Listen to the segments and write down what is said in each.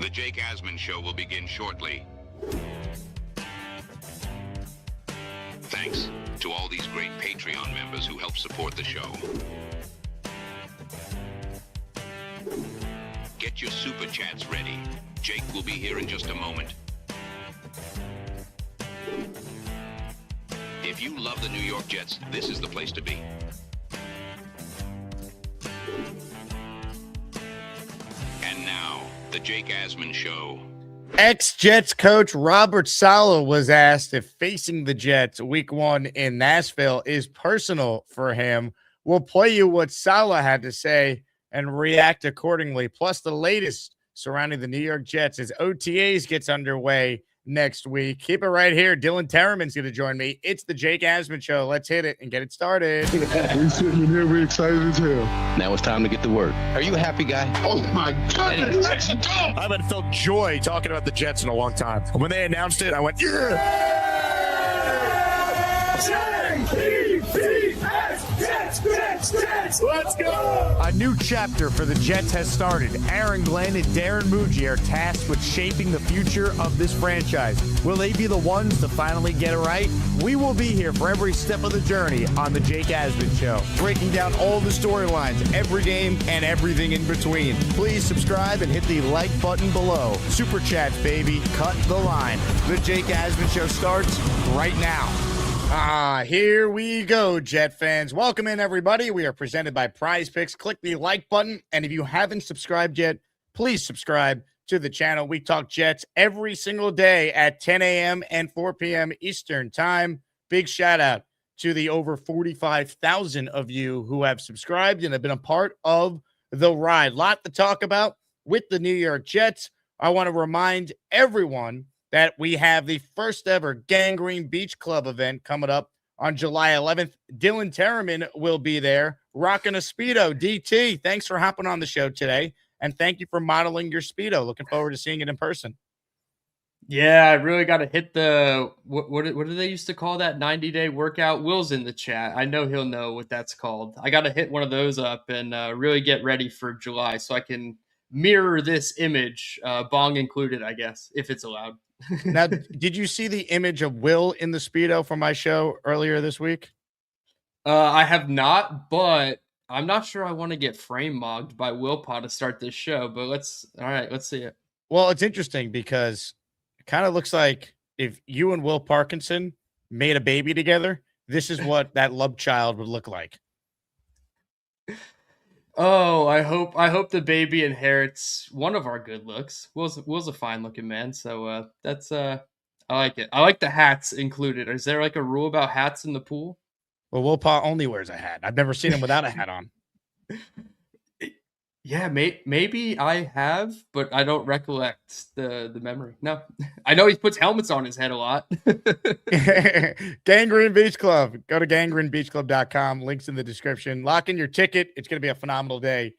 The Jake Asman Show will begin shortly. Thanks to all these great Patreon members who help support the show. Get your super chats ready. Jake will be here in just a moment. If you love the New York Jets, this is the place to be. And now, the Jake Asman Show. Ex-Jets coach Robert Saleh was asked if facing the Jets week 1 in Nashville is personal for him. We'll play you what Saleh had to say and react accordingly, plus the latest surrounding the New York Jets as OTAs gets underway next week. Keep it right here. Dylan Tereman's going to join me. It's the Jake Asman Show. Let's hit it and get it started. We sitting in here, we excited as hell. Now it's time to get to work. Are you a happy guy? Oh my goodness, let's go! I haven't felt joy talking about the Jets in a long time. When they announced it, I went, yeah! Jets, let's go! A new chapter for the Jets has started. Aaron Glenn and Darren Muji are tasked with shaping the future of this franchise. Will they be the ones to finally get it right? We will be here for every step of the journey on the Jake Asman Show, breaking down all the storylines, every game, and everything in between. Please subscribe and hit the like button below. Super chats, baby. Cut the line. The Jake Asman Show starts right now. Here we go, Jet fans. Welcome in, everybody. We are presented by PrizePicks. Click the like button, and if you haven't subscribed yet, please subscribe to the channel. We talk Jets every single day at 10 a.m. and 4 p.m. Eastern Time. Big shout out to the over 45,000 of you who have subscribed and have been a part of the ride. Lot to talk about with the New York Jets. I want to remind everyone that we have the first ever Gangrene Beach Club event coming up on July 11th. Dylan Tereman will be there rocking a Speedo. DT, thanks for hopping on the show today, and thank you for modeling your Speedo. Looking forward to seeing it in person. Yeah, I really got to hit the, what do they used to call that 90-day workout? Will's in the chat. I know he'll know what that's called. I got to hit one of those up and really get ready for July so I can mirror this image, bong included, I guess, if it's allowed. Now, did you see the image of Will in the Speedo from my show earlier this week? I have not, but I'm not sure I want to get frame mogged by Will Pa to start this show, but let's see it. Well, it's interesting because it kind of looks like if you and Will Parkinson made a baby together, this is what that love child would look like. Oh, I hope the baby inherits one of our good looks. Will's a fine looking man, so that's I like it. I like the hats included. Is there like a rule about hats in the pool? Well, Will Pa only wears a hat. I've never seen him without a hat on. Yeah, maybe I have, but I don't recollect the memory. No, I know he puts helmets on his head a lot. Gangrene Beach Club. Go to gangrenebeachclub.com. Links in the description. Lock in your ticket. It's going to be a phenomenal day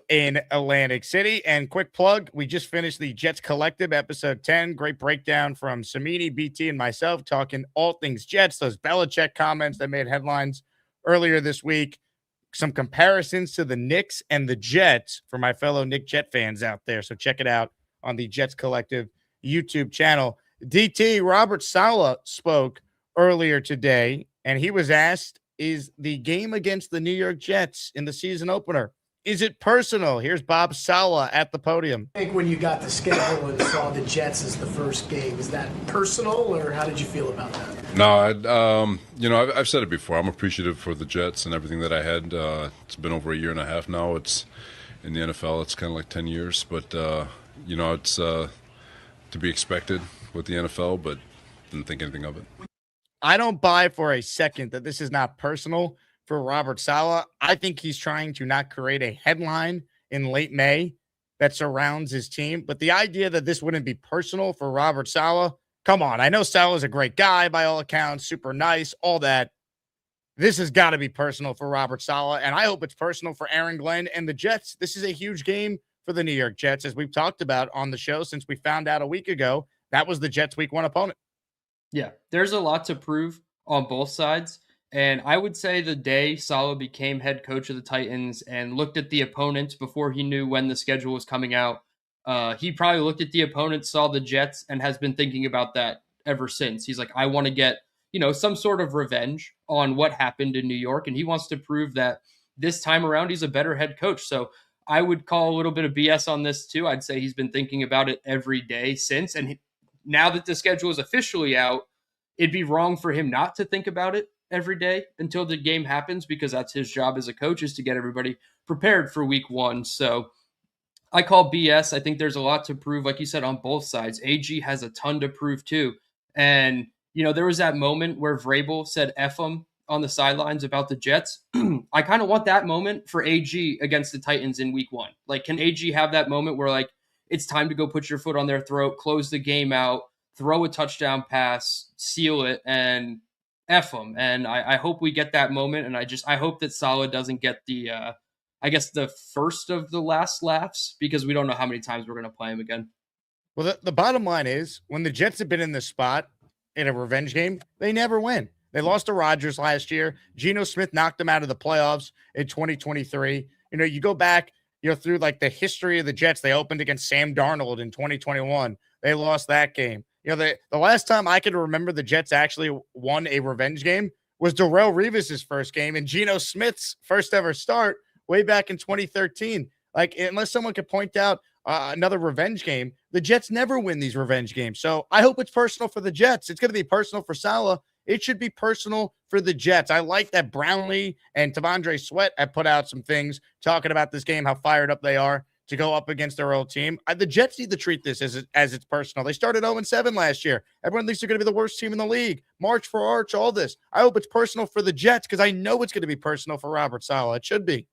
in Atlantic City. And quick plug, we just finished the Jets Collective, episode 10. Great breakdown from Samini, BT, and myself talking all things Jets, those Belichick comments that made headlines earlier this week. Some comparisons to the Knicks and the Jets for my fellow Knick Jet fans out there. So check it out on the Jets Collective YouTube channel. DT, Robert Saleh spoke earlier today, and he was asked, is the game against the New York Jets in the season opener, is it personal? Here's Bob Saleh at the podium. I think when you got the schedule and saw the Jets as the first game, is that personal, or how did you feel about that? No, I've said it before. I'm appreciative for the Jets and everything that I had. It's been over a year and a half now. It's in the NFL. It's kind of like 10 years, but it's to be expected with the NFL, but didn't think anything of it. I don't buy for a second that this is not personal for Robert Saleh. I think he's trying to not create a headline in late May that surrounds his team. But the idea that this wouldn't be personal for Robert Saleh, come on. I know Saleh's a great guy by all accounts, super nice, all that. This has got to be personal for Robert Saleh, and I hope it's personal for Aaron Glenn and the Jets. This is a huge game for the New York Jets, as we've talked about on the show since we found out a week ago. That was the Jets' week 1 opponent. Yeah, there's a lot to prove on both sides. And I would say the day Saleh became head coach of the Titans and looked at the opponents before he knew when the schedule was coming out, He probably looked at the opponent, saw the Jets, and has been thinking about that ever since. He's like, I want to get, some sort of revenge on what happened in New York. And he wants to prove that this time around, he's a better head coach. So I would call a little bit of BS on this too. I'd say he's been thinking about it every day since. And now that the schedule is officially out, it'd be wrong for him not to think about it every day until the game happens, because that's his job as a coach, is to get everybody prepared for week 1. So I call BS. I think there's a lot to prove, like you said, on both sides. AG has a ton to prove too. And, there was that moment where Vrabel said F him on the sidelines about the Jets. I kind of want that moment for AG against the Titans in week 1. Like, can AG have that moment where, like, it's time to go put your foot on their throat, close the game out, throw a touchdown pass, seal it, and F them. And I hope we get that moment. And I hope that Saleh doesn't get the first of the last laughs, because we don't know how many times we're going to play him again. Well, the bottom line is, when the Jets have been in this spot in a revenge game, they never win. They lost to Rodgers last year. Geno Smith knocked them out of the playoffs in 2023. You go back, through like the history of the Jets. They opened against Sam Darnold in 2021. They lost that game. The last time I could remember the Jets actually won a revenge game was Darrelle Revis's first game and Geno Smith's first ever start way back in 2013. Like, unless someone could point out another revenge game, the Jets never win these revenge games. So I hope it's personal for the Jets. It's going to be personal for Saleh. It should be personal for the Jets. I like that Brownlee and Tavondre Sweat have put out some things talking about this game, how fired up they are to go up against their old team. The Jets need to treat this as it's personal. They started 0-7 last year. Everyone thinks they're going to be the worst team in the league. March for Arch, all this. I hope it's personal for the Jets, because I know it's going to be personal for Robert Saleh. It should be.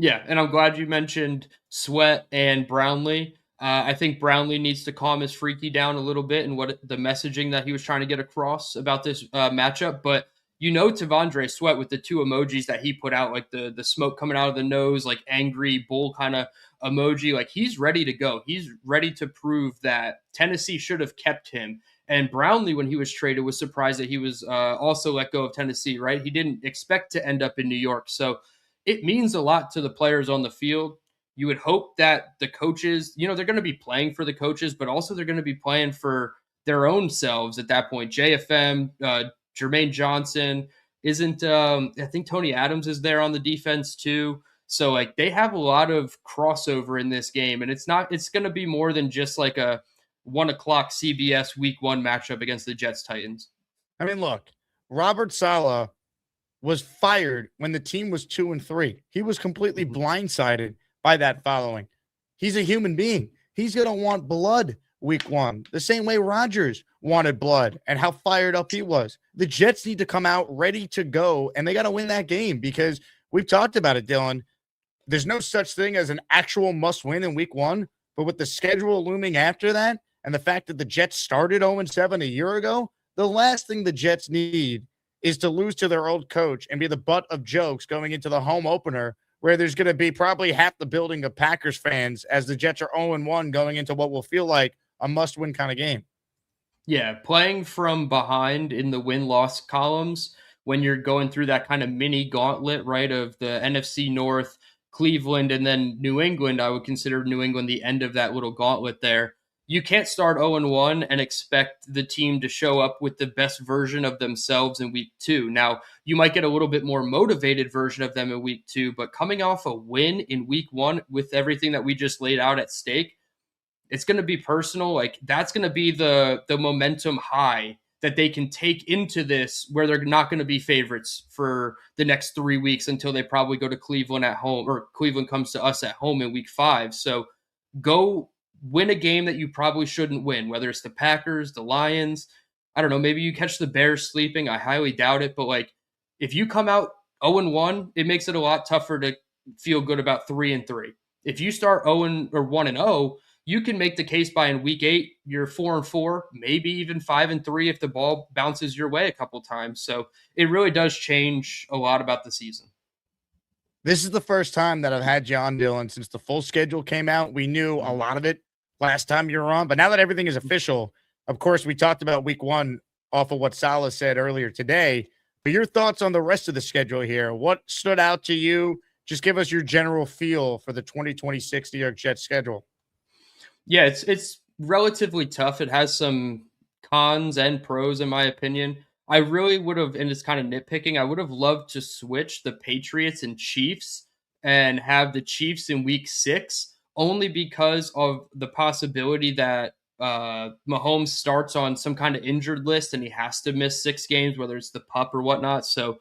Yeah, and I'm glad you mentioned Sweat and Brownlee. I think Brownlee needs to calm his freaky down a little bit and what the messaging that he was trying to get across about this matchup. But Tavondre Sweat, with the 2 emojis that he put out, like the smoke coming out of the nose, like angry bull kind of emoji, like he's ready to go. He's ready to prove that Tennessee should have kept him. And Brownlee, when he was traded, was surprised that he was also let go of Tennessee, right? He didn't expect to end up in New York. So it means a lot to the players on the field. You would hope that the coaches, they're going to be playing for the coaches, but also they're going to be playing for their own selves at that point. JFM, Jermaine Johnson isn't, I think Tony Adams is there on the defense too. So like they have a lot of crossover in this game, and it's going to be more than just like a 1:00 CBS week 1 matchup against the Jets Titans. I mean, look, Robert Saleh was fired when the team was 2-3. He was completely blindsided by that following. He's a human being. He's going to want blood week 1, the same way Rodgers wanted blood and how fired up he was. The Jets need to come out ready to go, and they got to win that game, because we've talked about it, Dylan. There's no such thing as an actual must win in week 1, but with the schedule looming after that and the fact that the Jets started 0-7 a year ago, the last thing the Jets need is to lose to their old coach and be the butt of jokes going into the home opener, where there's going to be probably half the building of Packers fans, as the Jets are 0-1 going into what will feel like a must-win kind of game. Yeah, playing from behind in the win-loss columns when you're going through that kind of mini gauntlet, right, of the NFC North, Cleveland, and then New England. I would consider New England the end of that little gauntlet there. You can't start 0-1 and expect the team to show up with the best version of themselves in week 2. Now, you might get a little bit more motivated version of them in week 2, but coming off a win in week 1 with everything that we just laid out at stake, it's going to be personal. Like, that's going to be the momentum high that they can take into this, where they're not going to be favorites for the next 3 weeks until they probably go to Cleveland at home, or Cleveland comes to us at home in week 5. So go win a game that you probably shouldn't win, whether it's the Packers, the Lions. I don't know, maybe you catch the Bears sleeping. I highly doubt it. But like, if you come out 0-1, it makes it a lot tougher to feel good about 3-3. If you start 1-0, you can make the case by in week 8, you're 4-4, maybe even 5-3 if the ball bounces your way a couple times. So it really does change a lot about the season. This is the first time that I've had you on, Dylan, since the full schedule came out. We knew a lot of it last time you were on, but now that everything is official, of course, we talked about week 1 off of what Saleh said earlier today. But your thoughts on the rest of the schedule here? What stood out to you? Just give us your general feel for the 2026 New York Jets schedule. Yeah, it's relatively tough. It has some cons and pros, in my opinion. I really would have, and it's kind of nitpicking, I would have loved to switch the Patriots and Chiefs and have the Chiefs in week 6, only because of the possibility that Mahomes starts on some kind of injured list and he has to miss 6 games, whether it's the pup or whatnot. So,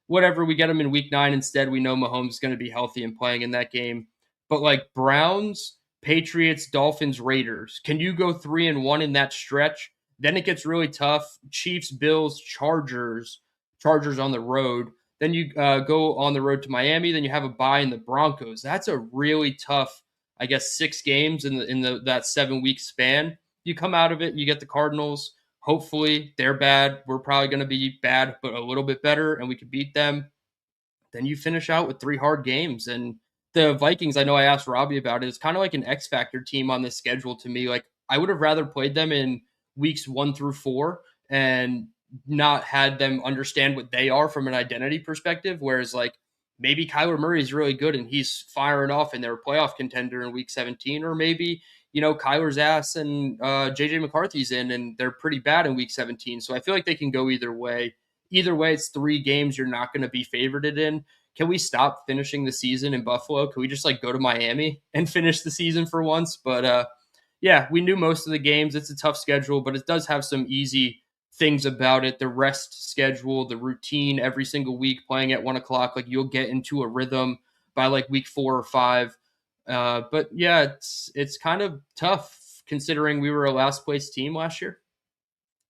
whatever, we get him in week 9 instead. We know Mahomes is going to be healthy and playing in that game. But like Browns, Patriots, Dolphins, Raiders. Can you go 3-1 in that stretch? Then it gets really tough. Chiefs, Bills, Chargers on the road. Then you go on the road to Miami. Then you have a bye in the Broncos. That's a really tough, I guess, 6 games in that 7-week span. You come out of it, you get the Cardinals. Hopefully they're bad. We're probably going to be bad, but a little bit better, and we can beat them. Then you finish out with 3 hard games. And the Vikings, I know I asked Robbie about it. It's kind of like an X Factor team on this schedule to me. Like, I would have rather played them in weeks 1 through 4 and not had them understand what they are from an identity perspective. Whereas, like, maybe Kyler Murray is really good and he's firing off and they're a playoff contender in week 17. Or maybe, Kyler's ass and JJ McCarthy's in and they're pretty bad in week 17. So I feel like they can go either way. Either way, it's 3 games you're not going to be favorited in. Can we stop finishing the season in Buffalo? Can we just go to Miami and finish the season for once? But yeah, we knew most of the games. It's a tough schedule, but it does have some easy things about it. The rest schedule, the routine every single week playing at 1 o'clock. Like, you'll get into a rhythm by week 4 or 5. But yeah, it's kind of tough considering we were a last place team last year.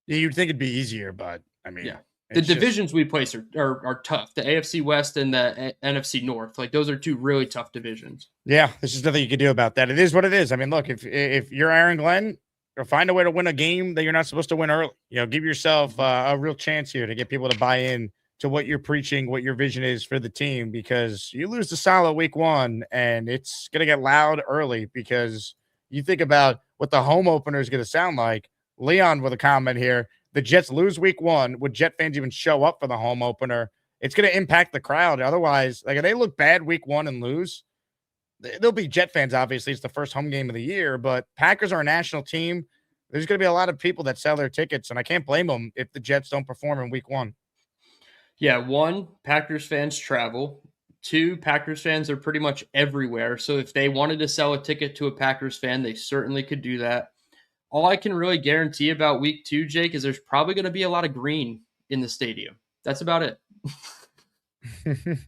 Yeah, you'd think it'd be easier, but I mean, yeah. The divisions we place are tough. The AFC West and the NFC North, those are 2 really tough divisions. Yeah, there's just nothing you can do about that. It is what it is. I mean, look, if you're Aaron Glenn, find a way to win a game that you're not supposed to win early. Give yourself a real chance here to get people to buy in to what you're preaching, what your vision is for the team, because you lose the solid week 1 and it's going to get loud early because you think about what the home opener is going to sound like. Leon with a comment here. The Jets lose week 1. Would Jet fans even show up for the home opener? It's going to impact the crowd. Otherwise, if they look bad week 1 and lose, there'll be Jet fans. Obviously, it's the first home game of the year, but Packers are a national team. There's going to be a lot of people that sell their tickets, and I can't blame them if the Jets don't perform in week 1. Yeah, 1, Packers fans travel. 2, Packers fans are pretty much everywhere. So if they wanted to sell a ticket to a Packers fan, they certainly could do that. All I can really guarantee about week 2, Jake, is there's probably going to be a lot of green in the stadium. That's about it.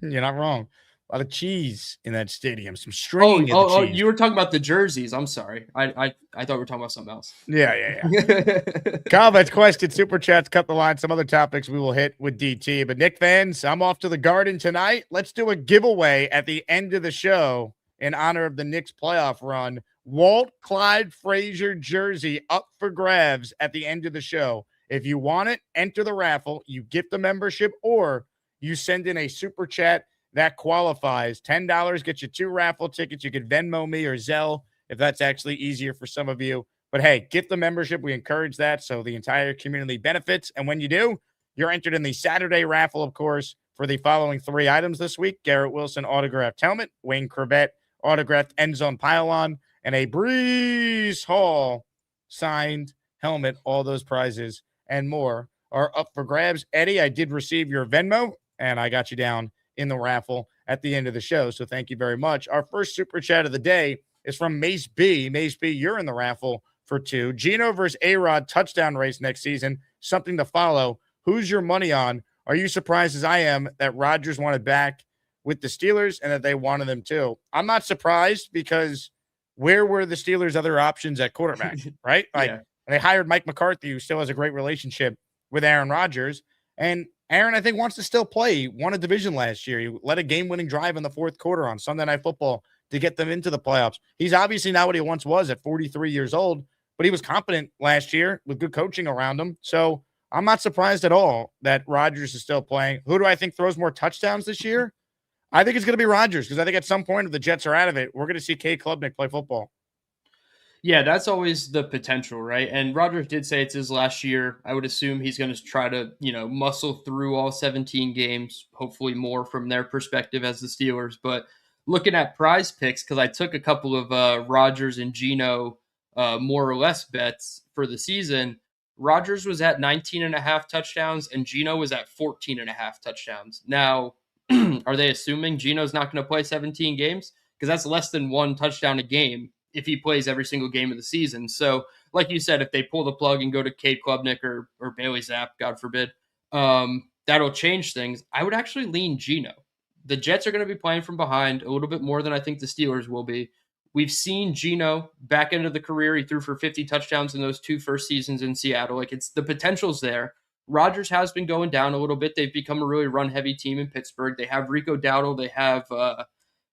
You're not wrong. A lot of cheese in that stadium. Some string. Oh, you were talking about the jerseys. I'm sorry. I thought we were talking about something else. Yeah. Comments, questions, super chats, cut the line. Some other topics we will hit with DT. But Knick fans, I'm off to the Garden tonight. Let's do a giveaway at the end of the show in honor of the Knicks playoff run. Walt Clyde Frazier jersey up for grabs at the end of the show. If you want it, enter the raffle. You get the membership, or you send in a super chat that qualifies. $10 gets you 2 raffle tickets. You could Venmo me or Zelle if that's actually easier for some of you. But hey, get the membership. We encourage that so the entire community benefits. And when you do, you're entered in the Saturday raffle, of course, for the following 3 items this week: Garrett Wilson autographed helmet, Wayne Corbett autographed end zone pylon, and a Breece Hall signed helmet. All those prizes and more are up for grabs. Eddie, I did receive your Venmo, and I got you down in the raffle at the end of the show. So thank you very much. Our first super chat of the day is from Mace B. Mace B, you're in the raffle for 2. Geno versus A-Rod touchdown race next season. Something to follow. Who's your money on? Are you surprised as I am that Rodgers wanted back with the Steelers and that they wanted them too? I'm not surprised because where were the Steelers' other options at quarterback, right? They hired Mike McCarthy, who still has a great relationship with Aaron Rodgers. And Aaron, I think, wants to still play. He won a division last year. He led a game-winning drive in the 4th quarter on Sunday Night Football to get them into the playoffs. He's obviously not what he once was at 43 years old, but he was competent last year with good coaching around him. So I'm not surprised at all that Rodgers is still playing. Who do I think throws more touchdowns this year? I think it's going to be Rodgers, because I think at some point, if the Jets are out of it, we're going to see Cade Klubnik play football. Yeah, that's always the potential, right? And Rodgers did say it's his last year. I would assume he's going to try to, muscle through all 17 games, hopefully more from their perspective as the Steelers. But looking at PrizePicks, because I took a couple of Rodgers and Geno more or less bets for the season, Rodgers was at 19.5 touchdowns and Geno was at 14.5 touchdowns. Now, are they assuming Geno's not going to play 17 games? Because that's less than 1 touchdown a game if he plays every single game of the season. So, like you said, if they pull the plug and go to Cade Klubnik or Bailey Zapp, God forbid, that'll change things. I would actually lean Geno. The Jets are going to be playing from behind a little bit more than I think the Steelers will be. We've seen Geno back into the career. He threw for 50 touchdowns in those 2 first seasons in Seattle. Like, it's the potential's there. Rodgers has been going down a little bit. They've become a really run-heavy team in Pittsburgh. They have Rico Dowdle. They have,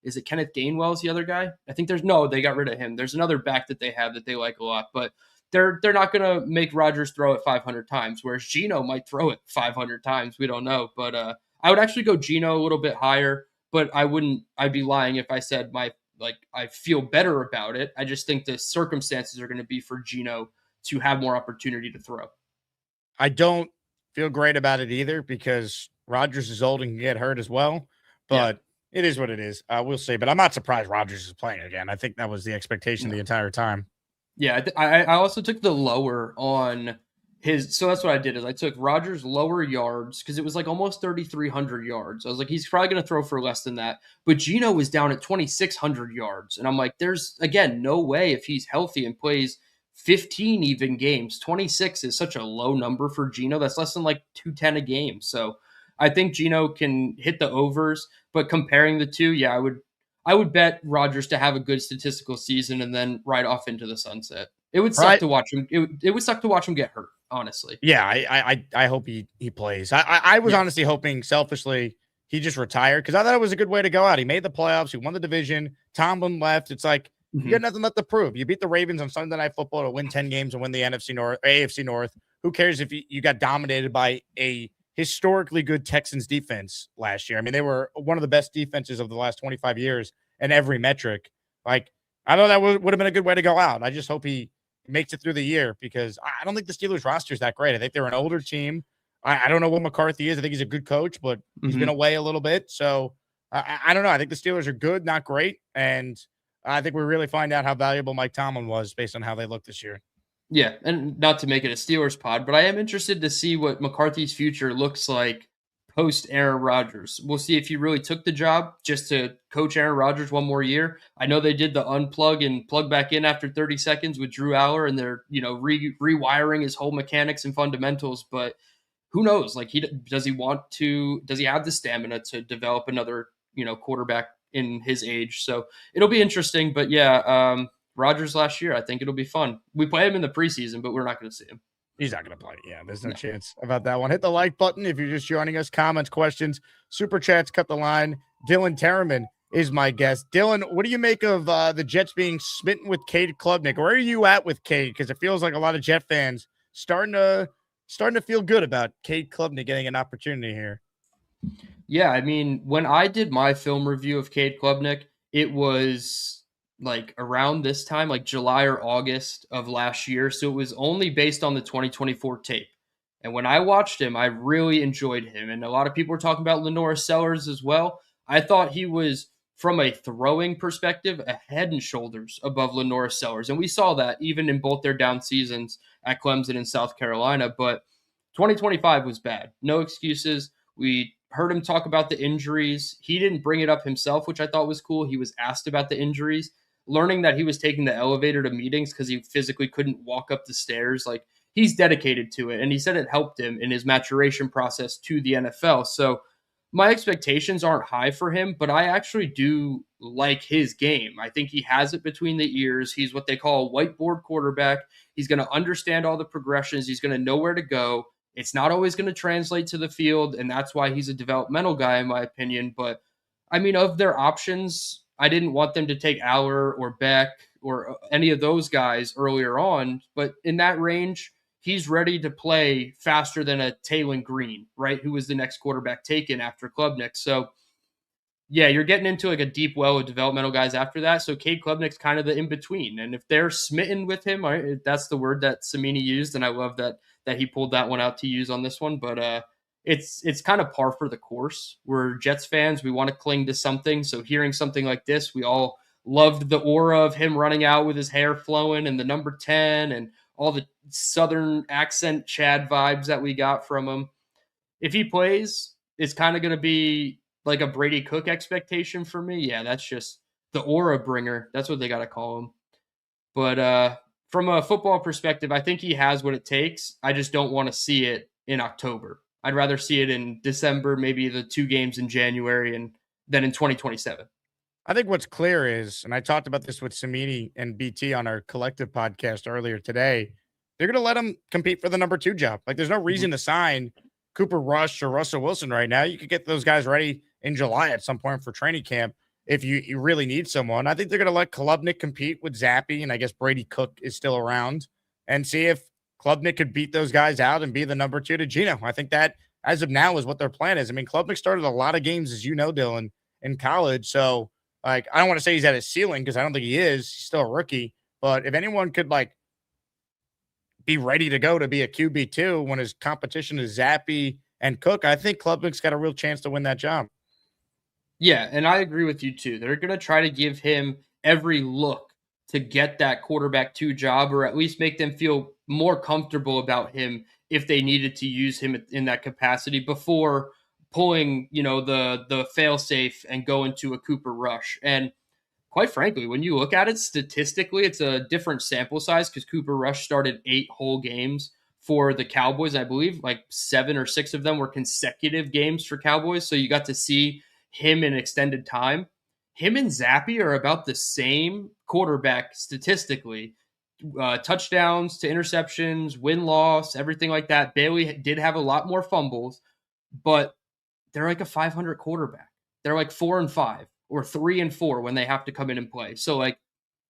is it Kenneth Gainwell is the other guy? I think they got rid of him. There's another back that they have that they like a lot, but they're not going to make Rodgers throw it 500 times, whereas Geno might throw it 500 times. We don't know, but I would actually go Geno a little bit higher, but I'd be lying if I said I feel better about it. I just think the circumstances are going to be for Geno to have more opportunity to throw. I don't feel great about it either because Rodgers is old and can get hurt as well, but It is what it is. We'll see, but I'm not surprised Rodgers is playing again. I think that was the expectation the entire time. Yeah, I also took the lower on his. So that's what I did is I took Rodgers' lower yards because it was like almost 3,300 yards. I was like, he's probably going to throw for less than that. But Geno was down at 2,600 yards. And I'm like, there's, again, no way if he's healthy and plays 15 even games. 26 is such a low number for Geno. That's less than like 210 a game. So I think Geno can hit the overs. But comparing the two, yeah, I would bet Rodgers to have a good statistical season and then ride off into the sunset. It would suck to watch him. It would suck to watch him get hurt, honestly. Yeah, I hope he plays. I was honestly hoping selfishly he just retired because I thought it was a good way to go out. He made the playoffs. He won the division. Tomlin left. It's like you got nothing left to prove. You beat the Ravens on Sunday Night Football to win 10 games and win the AFC North. Who cares if you got dominated by a historically good Texans defense last year? I mean, they were one of the best defenses of the last 25 years in every metric. Like, I thought that would have been a good way to go out. I just hope he makes it through the year because I don't think the Steelers roster is that great. I think they're an older team. I don't know what McCarthy is. I think he's a good coach, but he's been away a little bit. So I don't know. I think the Steelers are good, not great. And I think we really find out how valuable Mike Tomlin was based on how they look this year. Yeah, and not to make it a Steelers pod, but I am interested to see what McCarthy's future looks like post Aaron Rodgers. We'll see if he really took the job just to coach Aaron Rodgers one more year. I know they did the unplug and plug back in after 30 seconds with Drew Aller, and they're rewiring his whole mechanics and fundamentals. But who knows? Like, does he have the stamina to develop another quarterback in his age? So it'll be interesting. But yeah. Rodgers last year, I think it'll be fun. We play him in the preseason, but we're not going to see him. He's not going to play. Yeah, there's no chance about that one. Hit the like button if you're just joining us. Comments, questions, super chats, cut the line. Dylan Tereman is my guest. Dylan, what do you make of the Jets being smitten with Cade Klubnik? Where are you at with Cade? Because it feels like a lot of Jet fans starting to feel good about Cade Klubnik getting an opportunity here. Yeah, I mean, when I did my film review of Cade Klubnik, it was like around this time, like July or August of last year. So it was only based on the 2024 tape. And when I watched him, I really enjoyed him. And a lot of people were talking about Lenore Sellers as well. I thought he was, from a throwing perspective, a head and shoulders above Lenore Sellers. And we saw that even in both their down seasons at Clemson and South Carolina. But 2025 was bad. No excuses. We heard him talk about the injuries. He didn't bring it up himself, which I thought was cool. He was asked about the injuries. Learning that he was taking the elevator to meetings because he physically couldn't walk up the stairs. Like, he's dedicated to it. And he said it helped him in his maturation process to the NFL. So my expectations aren't high for him, but I actually do like his game. I think he has it between the ears. He's what they call a whiteboard quarterback. He's going to understand all the progressions. He's going to know where to go. It's not always going to translate to the field, and that's why he's a developmental guy, in my opinion. But, I mean, of their options, I didn't want them to take Aller or Beck or any of those guys earlier on. But in that range, he's ready to play faster than a Taylon Green, right, who was the next quarterback taken after Klubnik. So, yeah, you're getting into like a deep well of developmental guys after that. So Cade Klubnik's kind of the in-between. And if they're smitten with him, that's the word that Samini used, and I love that he pulled that one out to use on this one. But it's kind of par for the course. We're Jets fans. We want to cling to something. So hearing something like this, we all Loved the aura of him running out with his hair flowing and the number 10 and all the Southern accent Chad vibes that we got from him. If he plays, it's kind of going to be like a Brady Cook expectation for me. Yeah, that's just the aura bringer. That's what they got to call him. But from a football perspective, I think he has what it takes. I just don't want to see it in October. I'd rather see it in December, maybe the 2 games in January, and then in 2027. I think what's clear is, and I talked about this with Samini and BT on our collective podcast earlier today, they're going to let him compete for the number 2 job. Like, there's no reason to sign Cooper Rush or Russell Wilson right now. You could get those guys ready in July at some point for training camp if you really need someone. I think they're going to let Klubnik compete with Zappy, and I guess Brady Cook is still around, and see if Klubnik could beat those guys out and be the number 2 to Geno. I think that, as of now, is what their plan is. I mean, Klubnik started a lot of games, as you know, Dylan, in college, so like, I don't want to say he's at his ceiling because I don't think he is. He's still a rookie. But if anyone could, like, be ready to go to be a QB2 when his competition is Zappy and Cook, I think Klubnik's got a real chance to win that job. Yeah, and I agree with you too. They're going to try to give him every look to get that quarterback 2 job, or at least make them feel more comfortable about him if they needed to use him in that capacity before pulling, the fail safe and go into a Cooper Rush. And quite frankly, when you look at it statistically, it's a different sample size because Cooper Rush started 8 whole games for the Cowboys. I believe like 7 or 6 of them were consecutive games for Cowboys. So you got to see him in extended time. Him and Zappy are about the same quarterback statistically. Touchdowns to interceptions, win-loss, everything like that. Bailey did have a lot more fumbles, but they're like a 500 quarterback. They're like 4-5 or 3-4 when they have to come in and play. So, like,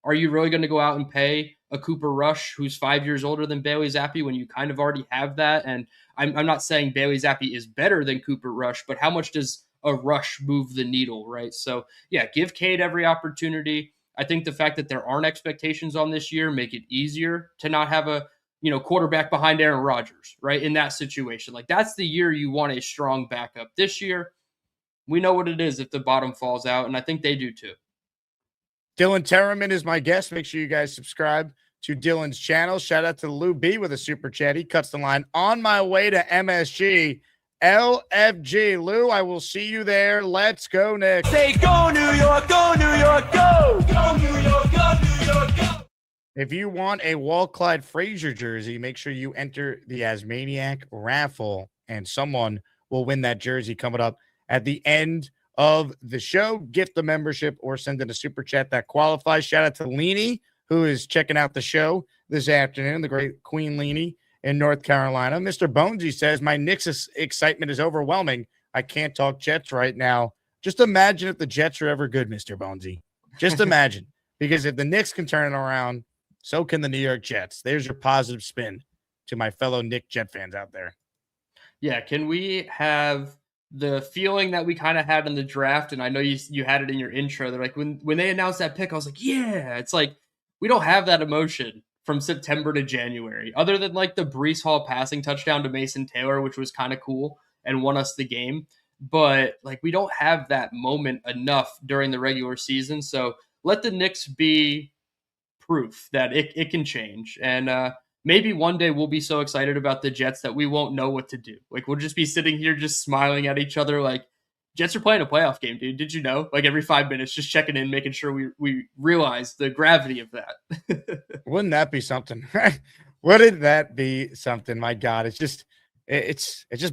are you really going to go out and pay a Cooper Rush who's 5 years older than Bailey Zappe when you kind of already have that? And I'm not saying Bailey Zappe is better than Cooper Rush, but how much does a Rush move the needle, right? So, yeah, give Cade every opportunity. I think the fact that there aren't expectations on this year make it easier to not have a quarterback behind Aaron Rodgers, right? In that situation, like, that's the year you want a strong backup. This year, we know what it is if the bottom falls out, and I think they do too. Dylan Tereman is my guest. Make sure you guys subscribe to Dylan's channel. Shout out to Lou B with a super chat. He cuts the line. On my way to MSG, LFG. Lou, I will see you there. Let's go, Nick. Say go New York, go New York, go! Go New York, go New York, go! If you want a Walt Clyde Frazier jersey, make sure you enter the Asmaniac raffle, and someone will win that jersey coming up at the end of the show. Gift the membership or send in a super chat that qualifies. Shout out to Leanie, who is checking out the show this afternoon, the great Queen Leanie in North Carolina. Mr. Bonesy says, my Knicks excitement is overwhelming. I can't talk Jets right now. Just imagine if the Jets are ever good, Mr. Bonesy. Just imagine. Because if the Knicks can turn it around, so can the New York Jets. There's your positive spin to my fellow Knick Jet fans out there. Yeah, can we have the feeling that we kind of had in the draft? And I know you had it in your intro. They're like, when they announced that pick, I was like, yeah. It's like, we don't have that emotion from September to January, other than like the Breece Hall passing touchdown to Mason Taylor, which was kind of cool and won us the game. But like, we don't have that moment enough during the regular season. So let the Knicks be proof that it can change. And maybe one day we'll be so excited about the Jets that we won't know what to do. Like, we'll just be sitting here just smiling at each other like, Jets are playing a playoff game, dude. Did you know? Like, every 5 minutes, just checking in, making sure we realize the gravity of that. Wouldn't that be something? Wouldn't that be something? My God, it's just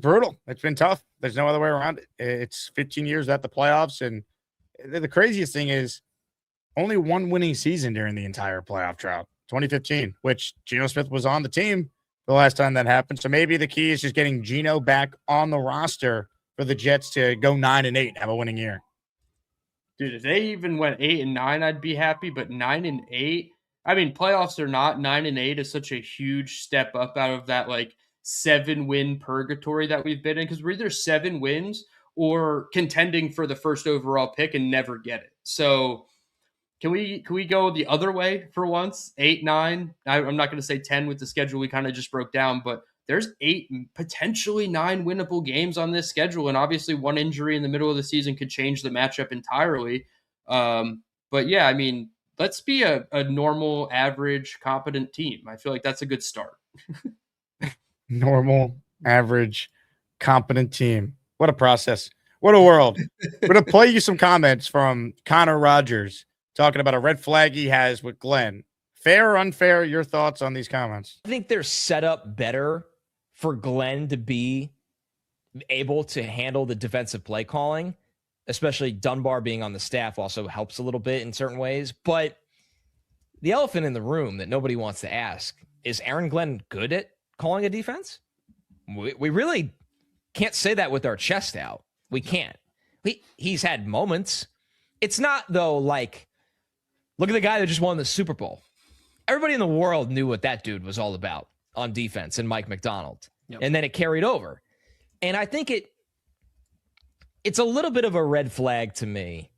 brutal. It's been tough. There's no other way around it. It's 15 years at the playoffs, and the craziest thing is only one winning season during the entire playoff drought, 2015, which Geno Smith was on the team the last time that happened. So maybe the key is just getting Geno back on the roster for the Jets to go 9-8 and have a winning year. Dude, if they even went 8-9, I'd be happy. But 9-8, I mean, playoffs or not, 9-8 is such a huge step up out of that like 7-win purgatory that we've been in, because we're either 7 wins or contending for the first overall pick and never get it. So can we go the other way for once? 8-9. I'm not going to say 10 with the schedule we kind of just broke down, but there's 8, potentially 9 winnable games on this schedule. And obviously one injury in the middle of the season could change the matchup entirely. But But yeah, I mean, let's be a normal, average, competent team. I feel like that's a good start. Normal, average, competent team. What a process. What a world. We're going to play you some comments from Connor Rogers talking about a red flag he has with Glenn. Fair or unfair, your thoughts on these comments? I think they're set up better for Glenn to be able to handle the defensive play calling, especially Dunbar being on the staff also helps a little bit in certain ways. But the elephant in the room that nobody wants to ask is Aaron Glenn good at calling a defense? We really can't say that with our chest out. We can't. He's had moments. It's not, though, like, look at the guy that just won the Super Bowl. Everybody in the world knew what that dude was all about on defense, and Mike McDonald. Yep. And then it carried over. And I think it's a little bit of a red flag to me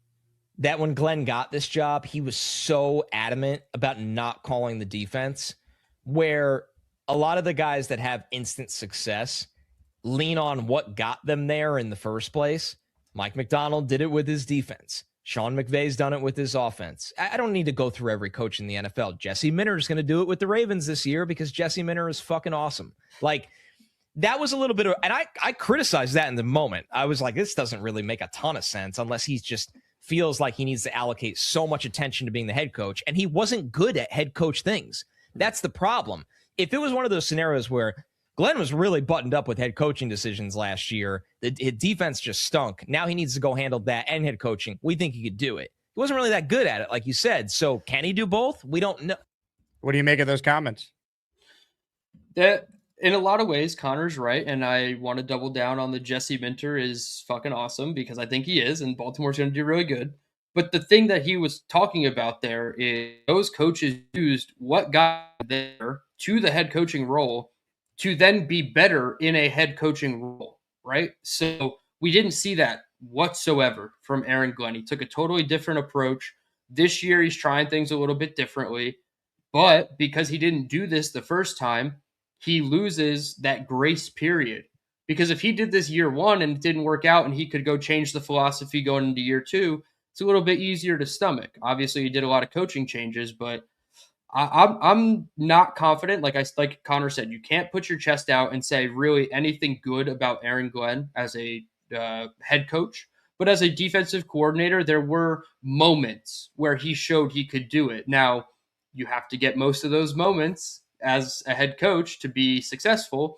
that when Glenn got this job, he was so adamant about not calling the defense, where a lot of the guys that have instant success lean on what got them there in the first place. Mike McDonald did it with his defense. Sean McVay's done it with his offense. I don't need to go through every coach in the NFL. Jesse Minter is going to do it with the Ravens this year because Jesse Minter is fucking awesome. Like, that was a little bit of, and I criticized that in the moment. I was like, this doesn't really make a ton of sense unless he just feels like he needs to allocate so much attention to being the head coach. And he wasn't good at head coach things. That's the problem. If it was one of those scenarios where Glenn was really buttoned up with head coaching decisions last year, his defense just stunk. Now he needs to go handle that and head coaching. We think he could do it. He wasn't really that good at it, like you said. So can he do both? We don't know. What do you make of those comments? That, in a lot of ways, Connor's right, and I want to double down on the Jesse Minter is fucking awesome because I think he is, and Baltimore's going to do really good. But the thing that he was talking about there is those coaches used what got there to the head coaching role to then be better in a head coaching role, right? So we didn't see that whatsoever from Aaron Glenn. He took a totally different approach. This year, he's trying things a little bit differently. But because he didn't do this the first time, he loses that grace period. Because if he did this year one and it didn't work out and he could go change the philosophy going into year two, it's a little bit easier to stomach. Obviously, he did a lot of coaching changes, but I'm not confident. Like Connor said, you can't put your chest out and say really anything good about Aaron Glenn as a head coach. But as a defensive coordinator, there were moments where he showed he could do it. Now, you have to get most of those moments as a head coach to be successful.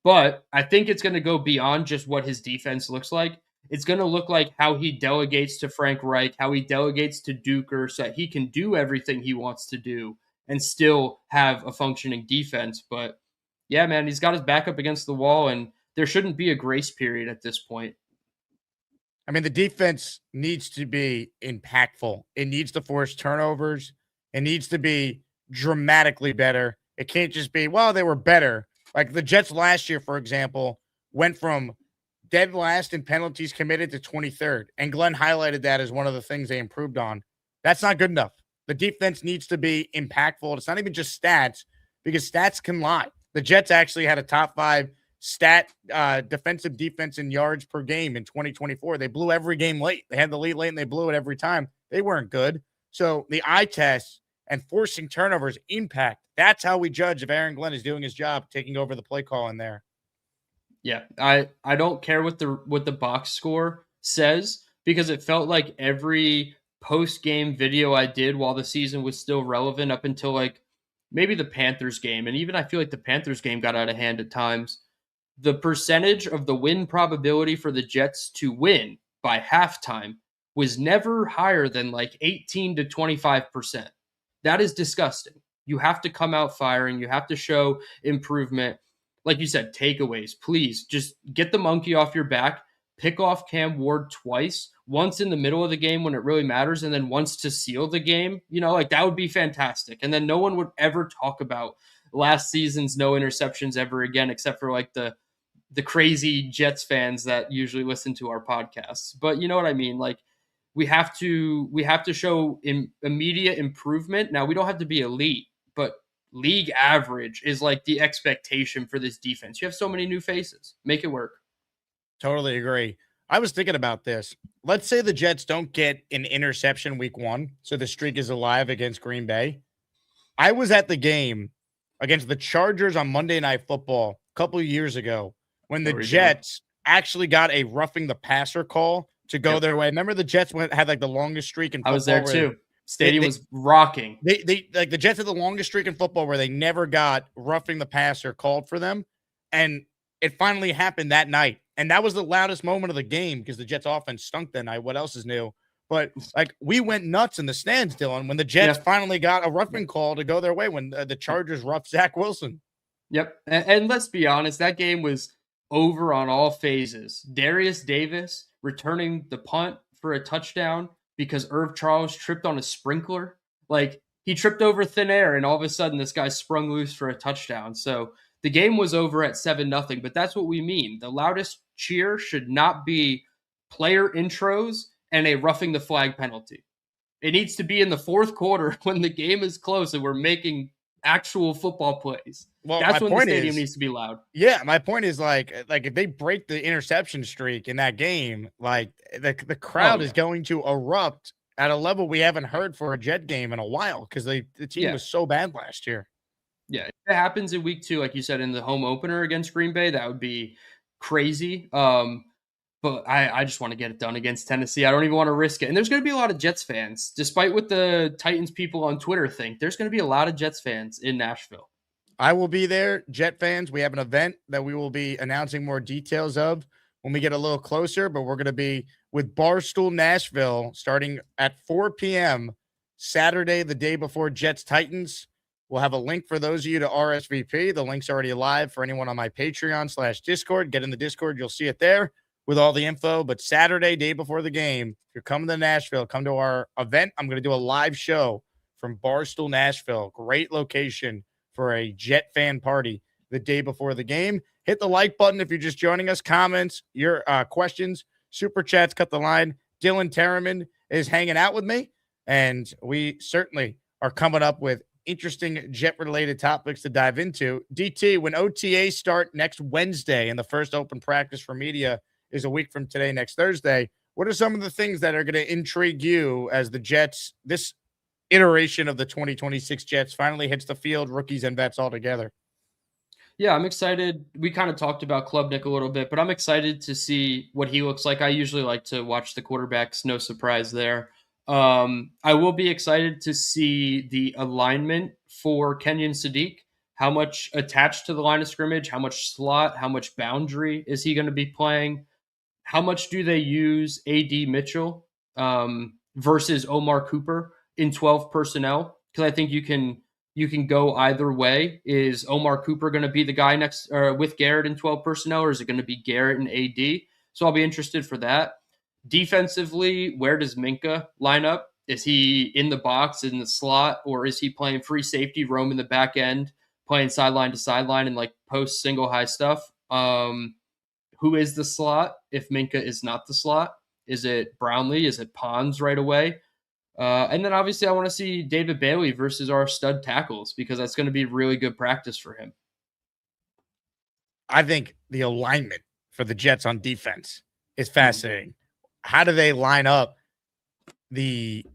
But I think it's going to go beyond just what his defense looks like. It's going to look like how he delegates to Frank Reich, how he delegates to Duker so that he can do everything he wants to do and still have a functioning defense. But yeah, man, he's got his back up against the wall, and there shouldn't be a grace period at this point. I mean, the defense needs to be impactful. It needs to force turnovers. It needs to be dramatically better. It can't just be, well, they were better. Like the Jets last year, for example, went from dead last in penalties committed to 23rd. And Glenn highlighted that as one of the things they improved on. That's not good enough. The defense needs to be impactful. It's not even just stats because stats can lie. The Jets actually had a top 5 stat defensive defense in yards per game in 2024. They blew every game late. They had the lead late and they blew it every time. They weren't good. So the eye test and forcing turnovers impact. That's how we judge if Aaron Glenn is doing his job, taking over the play call in there. Yeah, I don't care what the box score says because it felt like every post-game video I did while the season was still relevant up until like maybe the Panthers game. And even I feel like the Panthers game got out of hand at times. The percentage of the win probability for the Jets to win by halftime was never higher than like 18 to 25%. That is disgusting. You have to come out firing. You have to show improvement. Like you said, takeaways. Please just get the monkey off your back. Pick off Cam Ward twice. Once in the middle of the game when it really matters, and then once to seal the game. You know, like that would be fantastic. And then no one would ever talk about last season's no interceptions ever again, except for like the crazy Jets fans that usually listen to our podcasts. But you know what I mean? Like we have to show immediate improvement. Now we don't have to be elite, but league average is like the expectation for this defense. You have so many new faces. Make it work. Totally agree. I was thinking about this. Let's say the Jets don't get an interception week 1, so the streak is alive against Green Bay. I was at the game against the Chargers on Monday Night Football a couple of years ago when the Jets actually got a roughing the passer call to go their way. Remember the Jets had like the longest streak in football? I was there too. Stadium was rocking. They like the Jets had the longest streak in football where they never got roughing the passer called for them. And it finally happened that night. And that was the loudest moment of the game because the Jets offense stunk that night. What else is new? But like we went nuts in the stands, Dylan, when the Jets finally got a roughing call to go their way when the Chargers roughed Zach Wilson. Yep. And let's be honest, that game was over on all phases. Darius Davis returning the punt for a touchdown because Irv Charles tripped on a sprinkler. Like he tripped over thin air and all of a sudden this guy sprung loose for a touchdown. So the game was over at 7-0, but that's what we mean. The loudest cheer should not be player intros and a roughing the flag penalty. It needs to be in the fourth quarter when the game is close and we're making actual football plays. Well, that's when the stadium needs to be loud. Yeah, my point is like if they break the interception streak in that game, like the crowd is going to erupt at a level we haven't heard for a Jet game in a while because the team was so bad last year. Yeah, if it happens in week 2, like you said, in the home opener against Green Bay, that would be crazy. But I just want to get it done against Tennessee. I don't even want to risk it. And there's going to be a lot of Jets fans. Despite what the Titans people on Twitter think, there's going to be a lot of Jets fans in Nashville. I will be there. Jet fans, we have an event that we will be announcing more details of when we get a little closer, but we're going to be with Barstool Nashville starting at 4 p.m. Saturday, the day before Jets Titans. We'll have a link for those of you to RSVP. The link's already live for anyone on my Patreon/Discord. Get in the Discord. You'll see it there with all the info. But Saturday, day before the game, if you're coming to Nashville, come to our event. I'm going to do a live show from Barstool Nashville. Great location for a Jet fan party the day before the game. Hit the like button if you're just joining us. Comments, your questions, super chats, cut the line. Dylan Tereman is hanging out with me, and we certainly are coming up with interesting Jet-related topics to dive into. DT, when OTAs start next Wednesday and the first open practice for media is a week from today, next Thursday, what are some of the things that are going to intrigue you as the Jets, this iteration of the 2026 Jets, finally hits the field, rookies and vets all together? Yeah, I'm excited. We kind of talked about Klubnik a little bit, but I'm excited to see what he looks like. I usually like to watch the quarterbacks. No surprise there. I will be excited to see the alignment for Kenyon Sadiq. How much attached to the line of scrimmage, how much slot, how much boundary is he going to be playing? How much do they use A.D. Mitchell versus Omar Cooper in 12 personnel? Because I think you can go either way. Is Omar Cooper going to be the guy next with Garrett in 12 personnel, or is it going to be Garrett and A.D.? So I'll be interested for that. Defensively, where does Minka line up? Is he in the box, in the slot, or is he playing free safety, roam in the back end, playing sideline to sideline and like post single high stuff? Who is the slot if Minka is not the slot? Is it Brownlee? Is it Pons right away? And then obviously I want to see David Bailey versus our stud tackles because that's going to be really good practice for him. I think the alignment for the Jets on defense is fascinating. How do they line up the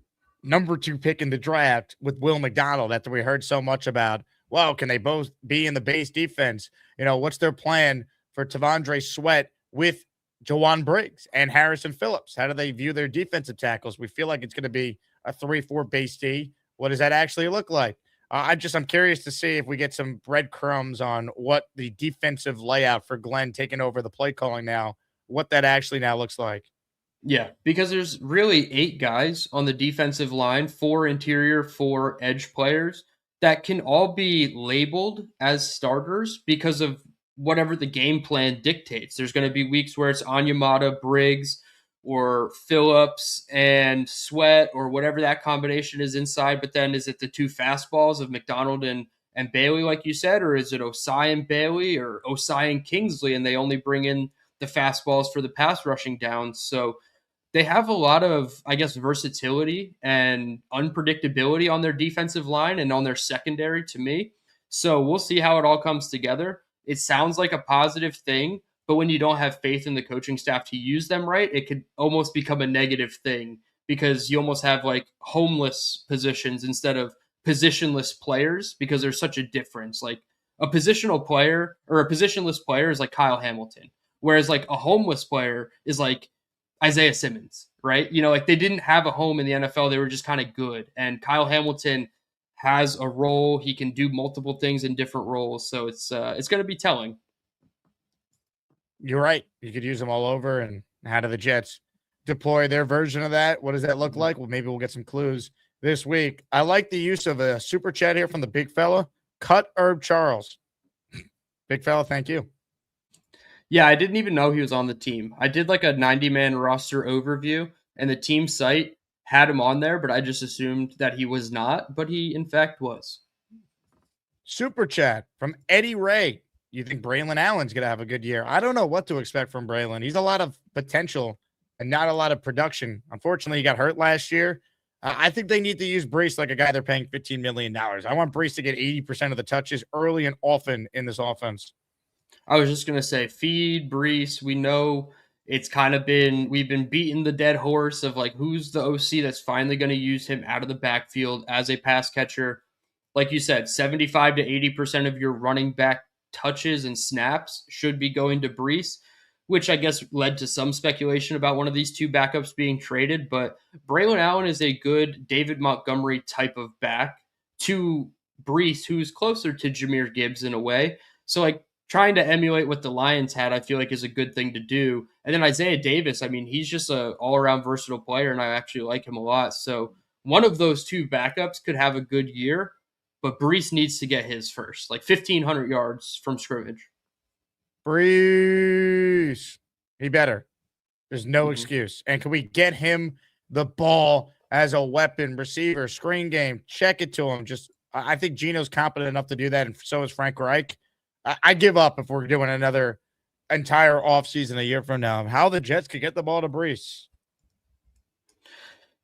number 2 pick in the draft with Will McDonald that we heard so much about? Well, can they both be in the base defense? You know, what's their plan for Tavondre Sweat with Jawan Briggs and Harrison Phillips? How do they view their defensive tackles? We feel like it's going to be a 3-4 base D. What does that actually look like? I'm curious to see if we get some breadcrumbs on what the defensive layout for Glenn taking over the play calling now, what that actually now looks like. Yeah, because there's really 8 guys on the defensive line, 4 interior, 4 edge players that can all be labeled as starters because of whatever the game plan dictates. There's going to be weeks where it's Onyemata, Briggs, or Phillips and Sweat, or whatever that combination is inside. But then is it the 2 fastballs of McDonald and Bailey, like you said, or is it Osai and Bailey or Osai and Kingsley, and they only bring in the fastballs for the pass rushing downs? So they have a lot of, I guess, versatility and unpredictability on their defensive line and on their secondary to me. So we'll see how it all comes together. It sounds like a positive thing But when you don't have faith in the coaching staff to use them right, it could almost become a negative thing because you almost have like homeless positions instead of positionless players because there's such a difference. Like a positional player or a positionless player is like Kyle Hamilton, whereas like a homeless player is like Isaiah Simmons, right? You know, like they didn't have a home in the NFL. They were just kind of good. And Kyle Hamilton has a role. He can do multiple things in different roles. So it's going to be telling. You're right. You could use them all over. And how do the Jets deploy their version of that? What does that look like? Well, maybe we'll get some clues this week. I like the use of a super chat here from the big fella, Cut Herb Charles. Big fella, thank you. Yeah, I didn't even know he was on the team. I did like a 90-man roster overview, and the team site had him on there, but I just assumed that he was not, but he in fact was. Super chat from Eddie Ray. You think Braylon Allen's going to have a good year? I don't know what to expect from Braylon. He's a lot of potential and not a lot of production. Unfortunately, he got hurt last year. I think they need to use Brees like a guy they're paying $15 million. I want Brees to get 80% of the touches early and often in this offense. I was just going to say, feed Brees. We know it's kind of been, we've been beating the dead horse of like, who's the OC that's finally going to use him out of the backfield as a pass catcher. Like you said, 75 to 80% of your running back touches and snaps should be going to Brees, which I guess led to some speculation about one of these two backups being traded. But Braylon Allen is a good David Montgomery type of back to Brees, who's closer to Jahmyr Gibbs in a way. So like trying to emulate what the Lions had, I feel like is a good thing to do. And then Isaiah Davis, I mean, he's just a all-around versatile player, and I actually like him a lot. So one of those two backups could have a good year, but Brees needs to get his first, like 1,500 yards from scrimmage. Brees. He better. There's no excuse. And can we get him the ball as a weapon, receiver, screen game, check it to him? I think Gino's competent enough to do that, and so is Frank Reich. I give up if we're doing another entire offseason a year from now. How the Jets could get the ball to Brees.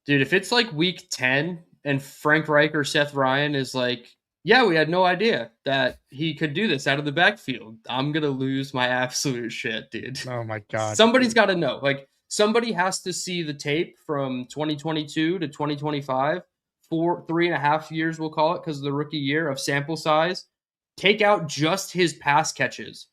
Dude, if it's like week 10 and Frank Reich or Seth Ryan is like, yeah, we had no idea that he could do this out of the backfield, I'm going to lose my absolute shit, dude. Oh, my God. Somebody's got to know. Like, somebody has to see the tape from 2022 to 2025, 3.5 years, we'll call it, because of the rookie year of sample size. Take out just his pass catches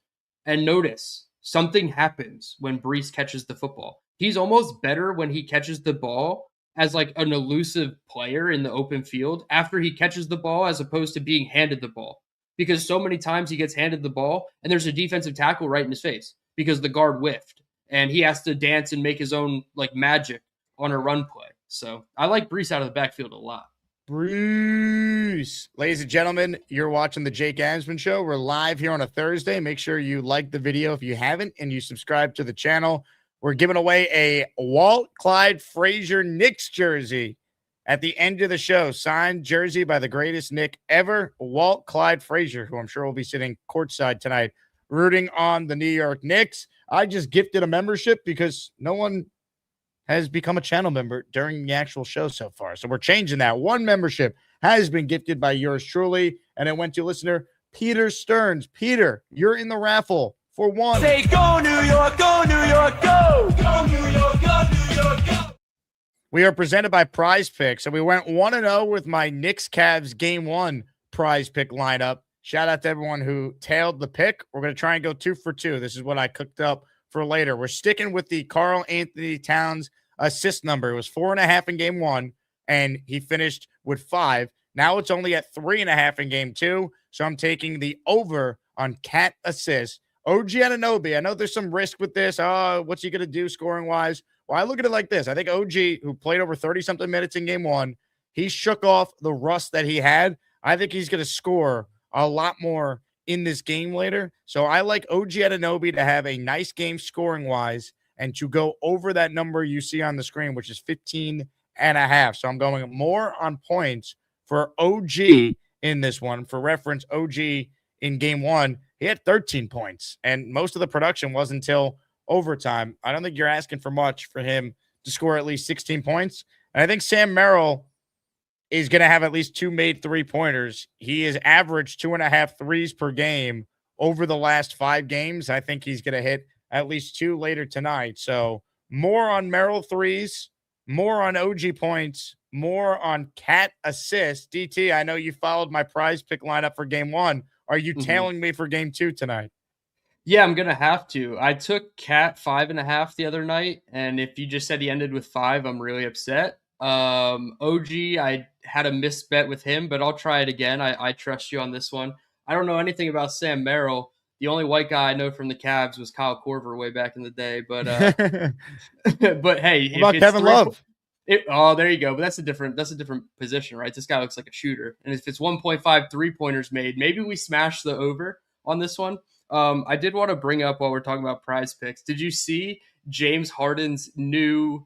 and notice something happens when Brees catches the football. He's almost better when he catches the ball as like an elusive player in the open field after he catches the ball as opposed to being handed the ball. Because so many times he gets handed the ball and there's a defensive tackle right in his face because the guard whiffed and he has to dance and make his own like magic on a run play. So I like Brees out of the backfield a lot. Brees. Ladies and gentlemen, you're watching the Jake Asman Show. We're live here on a Thursday. Make sure you like the video if you haven't and you subscribe to the channel. We're giving away a Walt Clyde Frazier Knicks jersey at the end of the show. Signed jersey by the greatest Knick ever, Walt Clyde Frazier, who I'm sure will be sitting courtside tonight rooting on the New York Knicks. I just gifted a membership because no one has become a channel member during the actual show so far. So we're changing that. One membership has been gifted by yours truly, and it went to listener Peter Stearns. Peter, you're in the raffle for one. Say go New York, go New York, go! Go New York, go New York, go! We are presented by PrizePicks, and we went 1-0 with my Knicks-Cavs Game 1 prize pick lineup. Shout out to everyone who tailed the pick. We're going to try and go 2 for 2. This is what I cooked up for later. We're sticking with the Karl Anthony Towns assist number. It was 4.5 in Game 1, and he finished with 5. Now it's only at 3.5 in Game 2, so I'm taking the over on Cat assists. OG Anunoby, I know there's some risk with this. What's he going to do scoring-wise? Well, I look at it like this. I think OG, who played over 30-something minutes in Game 1, he shook off the rust that he had. I think he's going to score a lot more in this game later. So I like OG Anunoby to have a nice game scoring-wise and to go over that number you see on the screen, which is 15.5. So I'm going more on points for OG in this one. For reference, OG in Game 1, he had 13 points, and most of the production was until overtime. I don't think you're asking for much for him to score at least 16 points. And I think Sam Merrill is going to have at least 2 made 3-pointers. He has averaged 2.5 threes per game over the last 5 games. I think he's going to hit at least 2 later tonight. So more on Merrill threes, more on OG points, more on Cat assists. DT, I know you followed my prize pick lineup for game 1. Are you tailing me for game 2 tonight? Yeah, I'm going to have to. I took Cat 5.5 the other night, and if you just said he ended with 5, I'm really upset. OG, I had a missed bet with him, but I'll try it again. I trust you on this one. I don't know anything about Sam Merrill. The only white guy I know from the Cavs was Kyle Korver way back in the day. But but hey, what about Kevin Love? There you go. But that's a different position, right? This guy looks like a shooter. And if it's 1.5 3-pointers made, maybe we smash the over on this one. I did want to bring up while we're talking about prize picks. Did you see James Harden's new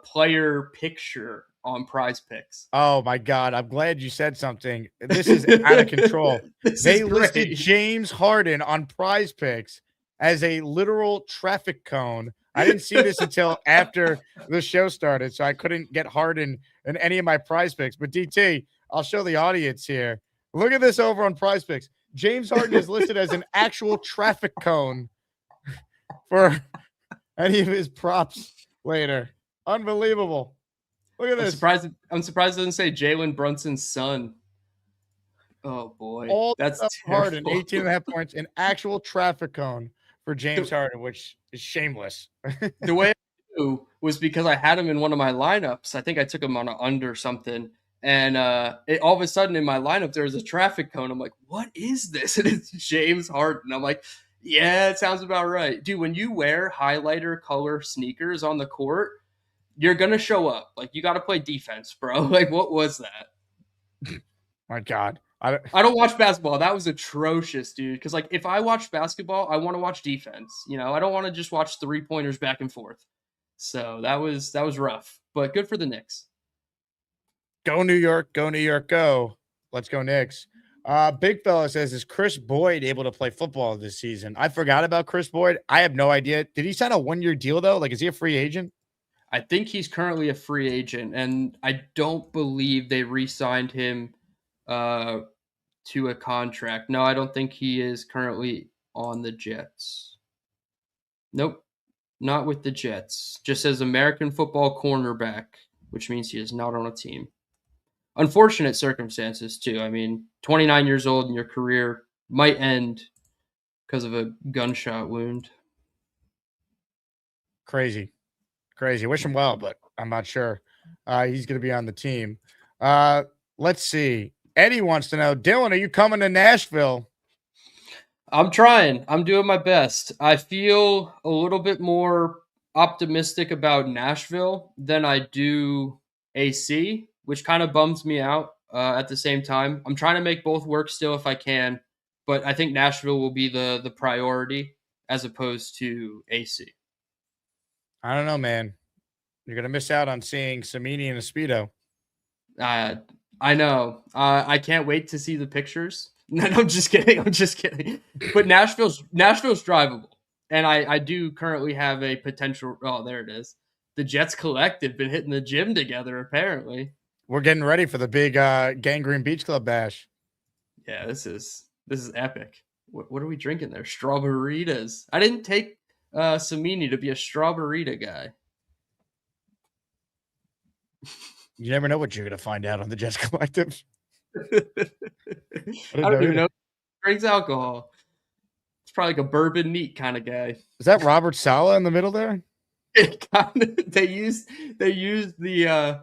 player picture on prize picks? Oh my God. I'm glad you said something. This is out of control. They listed James Harden on prize picks as a literal traffic cone. I didn't see this until after the show started, so I couldn't get Harden in any of my prize picks. But DT, I'll show the audience here. Look at this over on prize picks. James Harden is listed as an actual traffic cone for any of his props later. Unbelievable. Look at this. I'm surprised it doesn't say Jalen Brunson's son. Oh, boy. That's Harden, 18.5 points, an actual traffic cone for James Harden, which is shameless. The way I knew was because I had him in one of my lineups. I think I took him on an under something. And all of a sudden in my lineup, there was a traffic cone. I'm like, what is this? And it's James Harden. I'm like, yeah, it sounds about right. Dude, when you wear highlighter color sneakers on the court, you're going to show up. Like, you got to play defense, bro. Like, what was that? My God. I don't watch basketball. That was atrocious, dude. Because, like, if I watch basketball, I want to watch defense. You know, I don't want to just watch 3-pointers back and forth. So that was rough. But good for the Knicks. Go New York, go New York, go. Let's go Knicks. Big fella says, is Chris Boyd able to play football this season? I forgot about Chris Boyd. I have no idea. Did he sign a 1-year deal, though? Like, is he a free agent? I think he's currently a free agent, and I don't believe they re-signed him to a contract. No, I don't think he is currently on the Jets. Nope, not with the Jets. Just as American football cornerback, which means he is not on a team. Unfortunate circumstances, too. I mean, 29 years old and your career might end because of a gunshot wound. Crazy. Wish him well, but I'm not sure he's going to be on the team. Let's see. Eddie wants to know, Dylan, are you coming to Nashville? I'm trying. I'm doing my best. I feel a little bit more optimistic about Nashville than I do AC, which kind of bums me out at the same time. I'm trying to make both work still if I can, but I think Nashville will be the priority as opposed to AC. I don't know, man. You're going to miss out on seeing Samini in a Speedo. I know. I can't wait to see the pictures. No, I'm just kidding. But Nashville's drivable. And I do currently have a potential. Oh, there it is. The Jets Collective been hitting the gym together, apparently. We're getting ready for the big Gangrene Beach Club bash. Yeah, this is epic. What are we drinking there? Strawberritas. I didn't take Samini to be a strawberrita guy. You never know what you're going to find out on the Jets Collective. I don't even know if he drinks alcohol. It's probably like a bourbon neat kind of guy. Is that Robert Saleh in the middle there? They used the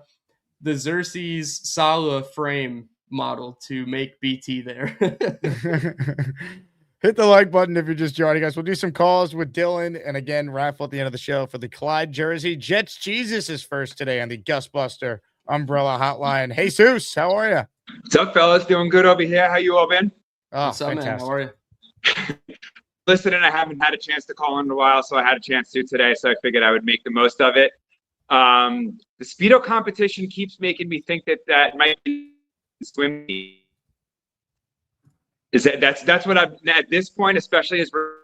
Xerxes Saleh frame model to make BT there. Hit the like button if you're just joining us. We'll do some calls with Dylan. And again, raffle at the end of the show for the Clyde jersey. Jets Jesus is first today on the Gus Buster Umbrella Hotline. Hey, Jesus, how are you? What's up, fellas? Doing good over here. How you all been? Oh, what's up, man? How are you? Listening, I haven't had a chance to call in a while, so I had a chance to today, so I figured I would make the most of it. The Speedo competition keeps making me think that might be swim team. That's what I've at this point, especially as we're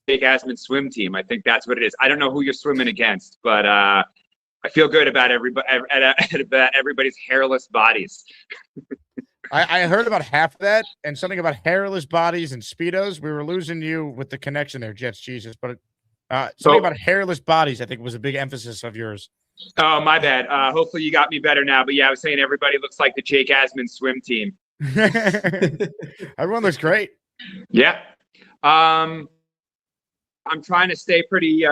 big Asman swim team. I think that's what it is. I don't know who you're swimming against, but I feel good about everybody's hairless bodies. I heard about half of that and something about hairless bodies and Speedos. We were losing you with the connection there, Jets Jesus. But something about hairless bodies, I think, was a big emphasis of yours. Oh, my bad. Hopefully you got me better now. But yeah, I was saying everybody looks like the Jake Asman swim team. Everyone looks great. Yeah. I'm trying to stay pretty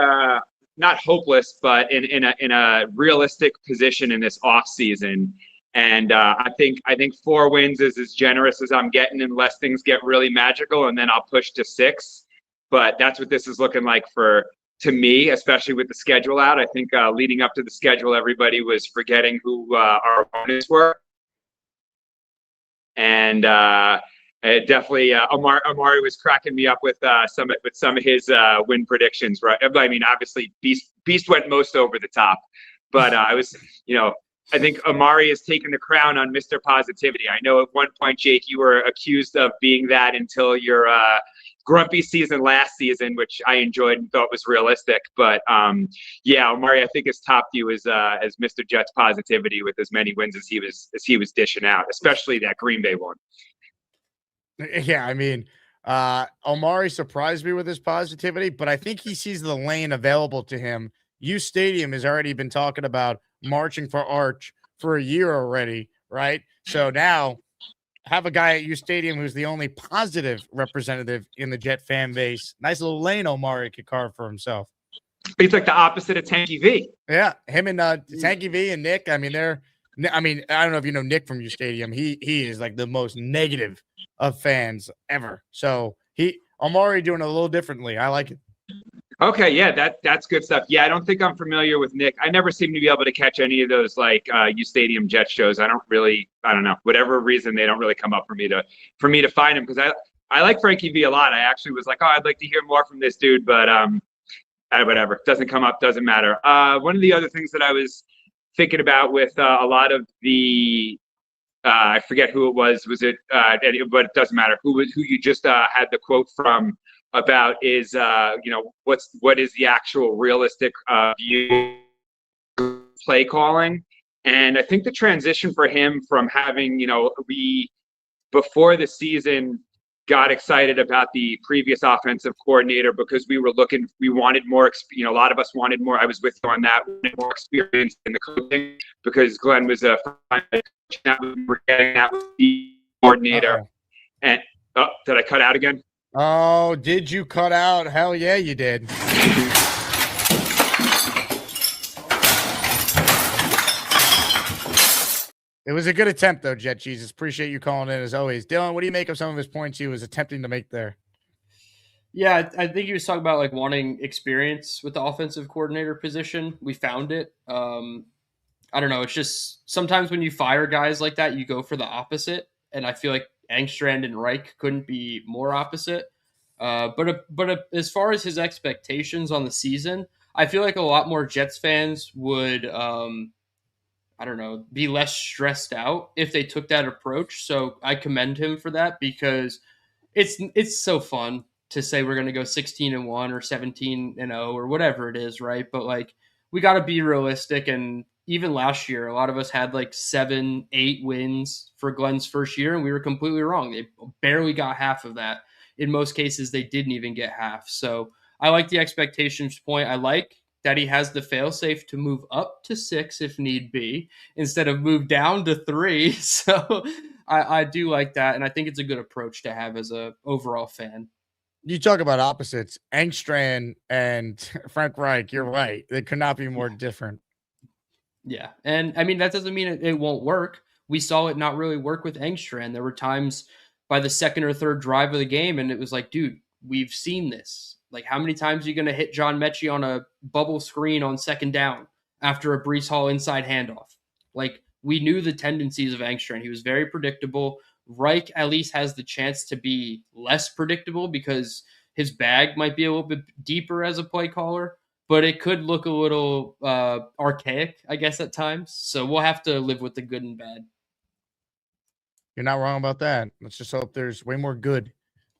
not hopeless, but in a realistic position in this off season. And I think 4 wins is as generous as I'm getting unless things get really magical, and then I'll push to 6. But that's what this is looking like to me, especially with the schedule out. I think leading up to the schedule, everybody was forgetting who our opponents were. And definitely Amari was cracking me up with some of his win predictions, right? I mean, obviously Beast went most over the top, but I was, I think Amari has taken the crown on Mr. Positivity. I know at one point, Jake, you were accused of being that until your grumpy season last season, which I enjoyed and thought was realistic. But yeah, Amari, I think has topped you as Mr. Jets Positivity with as many wins as he was dishing out, especially that Green Bay one. Yeah, I mean, Omari surprised me with his positivity, but I think he sees the lane available to him. U Stadium has already been talking about marching for Arch for a year already, right? So now have a guy at U Stadium who's the only positive representative in the Jet fan base. Nice little lane Omari could carve for himself. He's like the opposite of Tanky V. Yeah, him and Tanky V and Nick. I mean, I don't know if you know Nick from U Stadium. He is like the most negative of fans ever. So Omari doing it a little differently. I like it. Okay, yeah, that's good stuff. Yeah, I don't think I'm familiar with Nick. I never seem to be able to catch any of those like U Stadium Jet shows. I don't know, whatever reason they don't really come up for me to find him, because I like Frankie V a lot. I actually was like, I'd like to hear more from this dude, but whatever, doesn't come up, doesn't matter. One of the other things that I was thinking about with a lot of the I forget who it was. Was it? But it doesn't matter who you just had the quote from about is what is the actual realistic view play calling. And I think the transition for him from having, we before the season got excited about the previous offensive coordinator because we wanted more, a lot of us wanted more. I was with you on that, more experience in the coaching because Glenn was a we were getting that with the coordinator. Uh-oh. And did I cut out again? Oh, did you cut out? Hell yeah, you did. It was a good attempt, though, Jet Jesus. Appreciate you calling in, as always. Dylan, what do you make of some of his points he was attempting to make there? Yeah, I think he was talking about like wanting experience with the offensive coordinator position. We found it. I don't know. It's just sometimes when you fire guys like that, you go for the opposite. And I feel like Engstrand and Reich couldn't be more opposite. But as far as his expectations on the season, I feel like a lot more Jets fans would, be less stressed out if they took that approach. So I commend him for that because it's so fun to say we're going to go 16-1 or 17-0 or whatever it is, right? But like we got to be realistic. And even last year, a lot of us had like 7-8 wins for Glenn's first year, and we were completely wrong. They barely got half of that. In most cases, they didn't even get half. So I like the expectations point. I like that he has the fail-safe to move up to 6 if need be, instead of move down to 3. So I do like that, and I think it's a good approach to have as a overall fan. You talk about opposites. Engstrand and Frank Reich, you're right. They could not be more different. Yeah, and I mean, that doesn't mean it won't work. We saw it not really work with Engstrand. There were times by the second or third drive of the game, and it was like, dude, we've seen this. Like, how many times are you going to hit John Mechie on a bubble screen on second down after a Breece Hall inside handoff? Like, we knew the tendencies of Engstrand. He was very predictable. Reich at least has the chance to be less predictable because his bag might be a little bit deeper as a play caller, but it could look a little archaic, I guess, at times. So we'll have to live with the good and bad. You're not wrong about that. Let's just hope there's way more good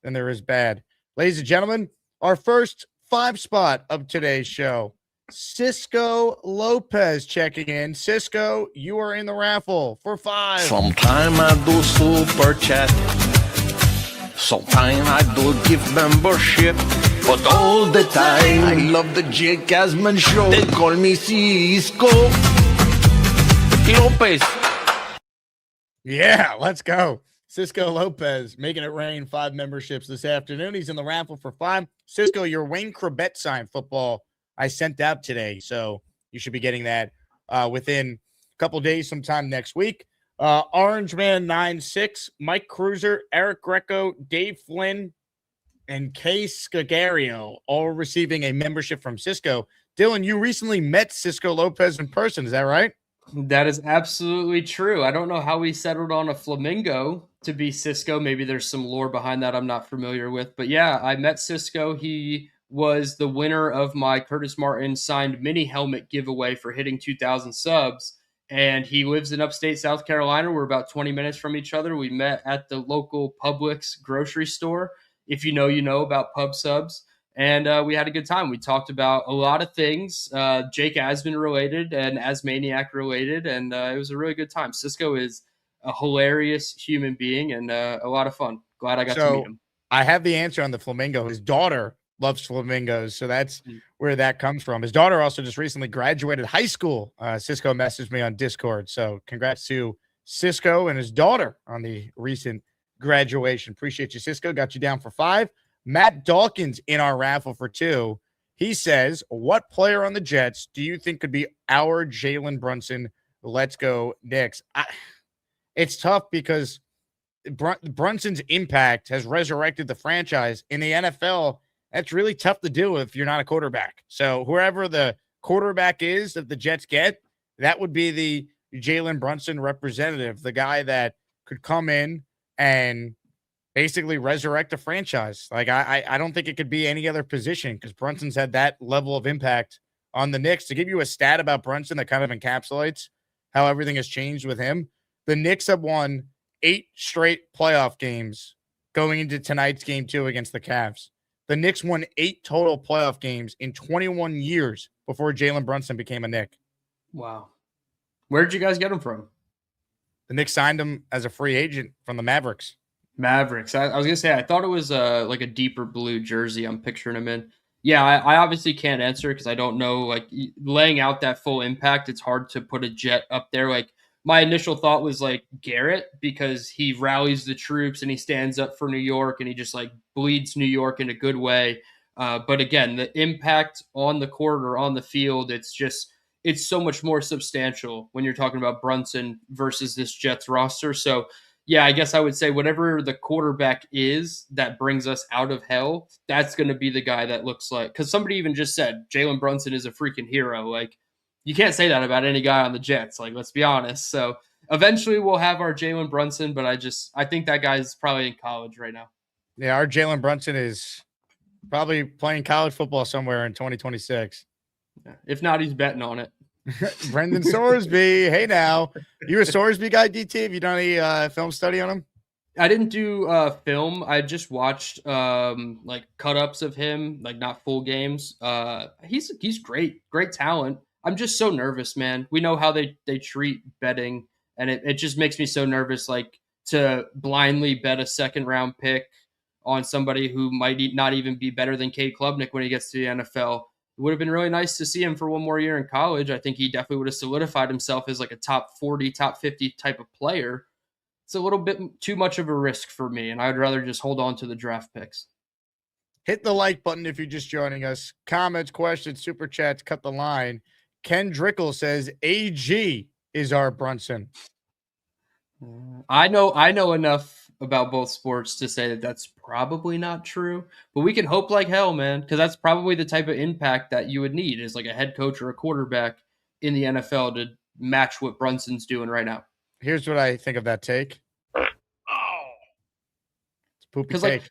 than there is bad. Ladies and gentlemen, our first 5 spot of today's show Cisco Lopez checking in. Cisco, you are in the raffle for 5. Sometime I do super chat. Sometime I do give membership. But all the time I love the Jake Asman show. They call me Cisco Lopez. Yeah, let's go. Cisco Lopez making it rain. 5 memberships this afternoon. He's in the raffle for 5. Cisco, your Wayne Corbett signed football I sent out today, so you should be getting that within a couple days, sometime next week. Orange Man 96, Mike Cruiser, Eric Greco, Dave Flynn, and Kay Scagario all receiving a membership from Cisco. Dylan, you recently met Cisco Lopez in person. Is that right? That is absolutely true. I don't know how we settled on a flamingo to be Cisco. Maybe there's some lore behind that I'm not familiar with. But yeah, I met Cisco. He was the winner of my Curtis Martin signed mini helmet giveaway for hitting 2,000 subs. And he lives in upstate South Carolina. We're about 20 minutes from each other. We met at the local Publix grocery store. If you know about pub subs. And we had a good time. We talked about a lot of things, Jake Asman related and Asmaniac related, and it was a really good time. Cisco is a hilarious human being and a lot of fun. Glad I got to meet him. I have the answer on the flamingo. His daughter loves flamingos, so that's where that comes from. His daughter also just recently graduated high school. Cisco messaged me on Discord, so congrats to Cisco and his daughter on the recent graduation. Appreciate you, Cisco. Got you down for 5. Matt Dawkins in our raffle for 2. He says, what player on the Jets do you think could be our Jalen Brunson? Let's go Knicks. It's tough because Brunson's impact has resurrected the franchise. In the NFL, that's really tough to do if you're not a quarterback. So whoever the quarterback is that the Jets get, that would be the Jalen Brunson representative, the guy that could come in and basically resurrect a franchise. Like I don't think it could be any other position because Brunson's had that level of impact on the Knicks. To give you a stat about Brunson that kind of encapsulates how everything has changed with him, the Knicks have won 8 straight playoff games going into tonight's game 2 against the Cavs. The Knicks won 8 total playoff games in 21 years before Jalen Brunson became a Knick. Wow. Where did you guys get him from? The Knicks signed him as a free agent from the Mavericks. I was going to say, I thought it was like a deeper blue jersey I'm picturing him in. Yeah, I obviously can't answer because I don't know, like laying out that full impact, it's hard to put a Jet up there. Like my initial thought was like Garrett because he rallies the troops and he stands up for New York and he just like bleeds New York in a good way. But again, the impact on the court or on the field, it's so much more substantial when you're talking about Brunson versus this Jets roster. So yeah, I guess I would say whatever the quarterback is that brings us out of hell, that's going to be the guy that looks like, because somebody even just said Jalen Brunson is a freaking hero. Like you can't say that about any guy on the Jets. Like, let's be honest. So eventually we'll have our Jalen Brunson, but I think that guy's probably in college right now. Yeah, our Jalen Brunson is probably playing college football somewhere in 2026. Yeah. If not, he's betting on it. Brendan Sorsby. Hey, now. You a Sorsby guy, DT? Have you done any film study on him? I didn't do film. I just watched like cut-ups of him, like not full games. He's great talent. I'm just so nervous, man. We know how they treat betting, and it just makes me so nervous, like to blindly bet a second-round pick on somebody who might not even be better than Cade Klubnik when he gets to the NFL. It would have been really nice to see him for one more year in college. I think he definitely would have solidified himself as like a top 40, top 50 type of player. It's a little bit too much of a risk for me, and I'd rather just hold on to the draft picks. Hit the like button if you're just joining us. Comments, questions, super chats, cut the line. Ken Drickle says AG is our Brunson. I know enough about both sports to say that that's probably not true, but we can hope like hell, man, because that's probably the type of impact that you would need is like a head coach or a quarterback in the NFL to match what Brunson's doing right now. Here's what I think of that take. It's a poopy take.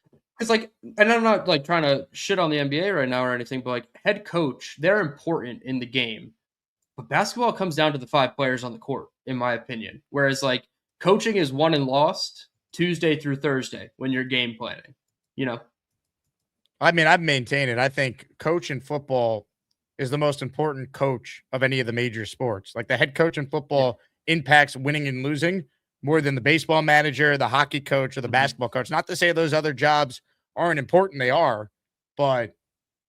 And I'm not like trying to shit on the NBA right now or anything, but like head coach, they're important in the game. But basketball comes down to the 5 players on the court, in my opinion. Whereas like coaching is won and lost Tuesday through Thursday when you're game planning, you know? I mean, I've maintained it. I think coaching football is the most important coach of any of the major sports. Like the head coach in football impacts winning and losing more than the baseball manager, the hockey coach, or the basketball coach. Not to say those other jobs aren't important. They are, but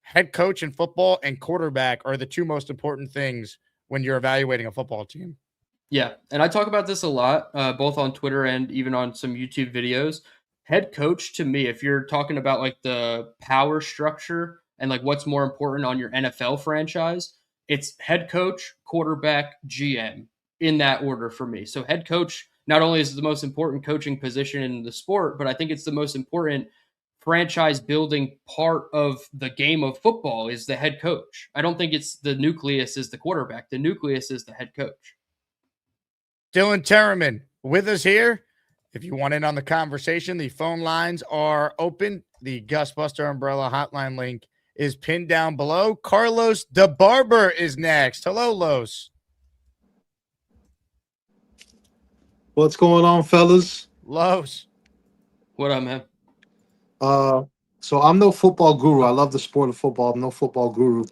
head coach in football and quarterback are the two most important things when you're evaluating a football team. Yeah, and I talk about this a lot, both on Twitter and even on some YouTube videos. Head coach, to me, if you're talking about like the power structure and like what's more important on your NFL franchise, it's head coach, quarterback, GM in that order for me. So head coach not only is the most important coaching position in the sport, but I think it's the most important franchise building part of the game of football is the head coach. I don't think it's the nucleus is the quarterback. The nucleus is the head coach. Dylan Tereman with us here. If you want in on the conversation, the phone lines are open. The Gusbuster Umbrella hotline link is pinned down below. Carlos DeBarber is next. Hello, Los. What's going on, fellas? Los. What up, man? So I'm no football guru. I love the sport of football. I'm no football guru.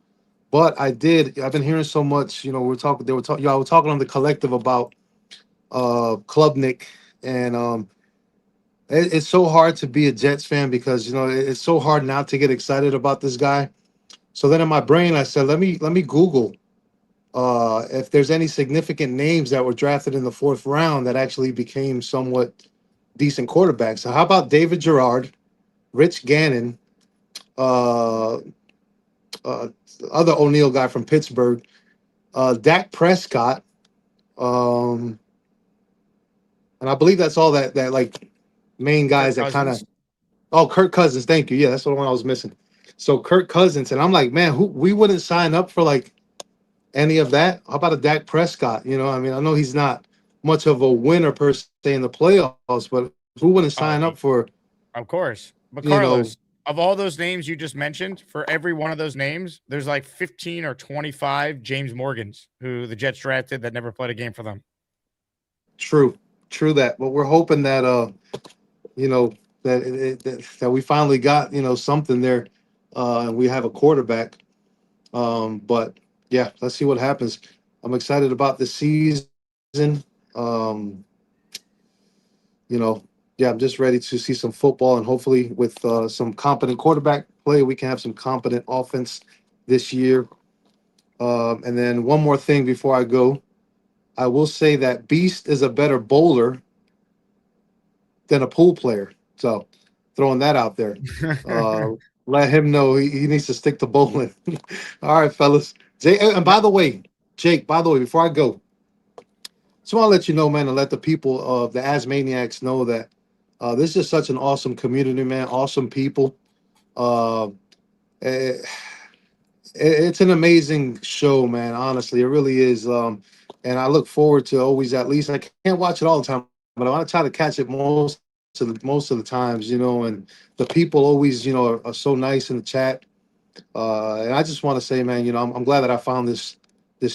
But I've been hearing so much, y'all were talking on the collective about Klubnik, and it's so hard to be a Jets fan because it's so hard not to get excited about this guy. So then in my brain I said, let me Google if there's any significant names that were drafted in the 4th round that actually became somewhat decent quarterbacks. So how about David Gerard, Rich Gannon, other O'Neal guy from Pittsburgh, Dak Prescott, and I believe that's all that like main guys that kind of. Oh, Kirk Cousins, thank you. Yeah, that's the one I was missing. So Kirk Cousins, and I'm like, man, we wouldn't sign up for like any of that. How about a Dak Prescott? I mean, I know he's not much of a winner per se in the playoffs, but who wouldn't sign up for? Of course. But Carlos, of all those names you just mentioned, for every one of those names, there's like 15 or 25 James Morgans who the Jets drafted that never played a game for them. True that. But we're hoping that that we finally got something there, and we have a quarterback. But yeah, let's see what happens. I'm excited about the season. Yeah, I'm just ready to see some football, and hopefully with some competent quarterback play, we can have some competent offense this year. And then one more thing before I go, I will say that Beast is a better bowler than a pool player. So throwing that out there. Let him know he needs to stick to bowling. All right, fellas. And by the way, Jake, before I go, just want to let you know, man, and let the people of the Asmaniacs know that this is just such an awesome community, man. Awesome people. It's an amazing show, man. Honestly, it really is. And I look forward to always, at least I can't watch it all the time, but I want to try to catch it most of the times, and the people always, are so nice in the chat. And I just want to say, man, I'm glad that I found this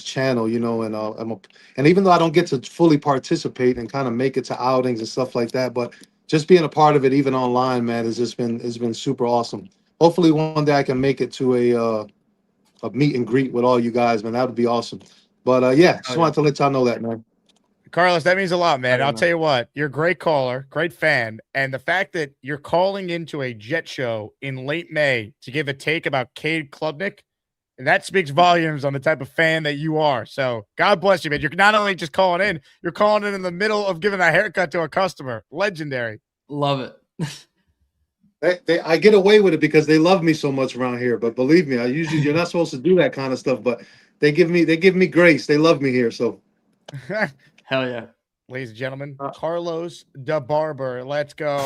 channel, and even though I don't get to fully participate and kind of make it to outings and stuff like that, but just being a part of it, even online, man, has been super awesome. Hopefully one day I can make it to a meet and greet with all you guys, man. That would be awesome. But yeah, just wanted to let y'all know that, man. Carlos, that means a lot, man. I'll tell you what, you're a great caller, great fan. And the fact that you're calling into a Jet show in late May to give a take about Cade Klubnik, that speaks volumes on the type of fan that you are. So God bless you, man. You're not only just calling in, you're calling in the middle of giving a haircut to a customer. Legendary. Love it. I get away with it because they love me so much around here. But believe me, you're not supposed to do that kind of stuff. But they give me grace. They love me here. So hell yeah, ladies and gentlemen, Carlos DeBarber. Let's go.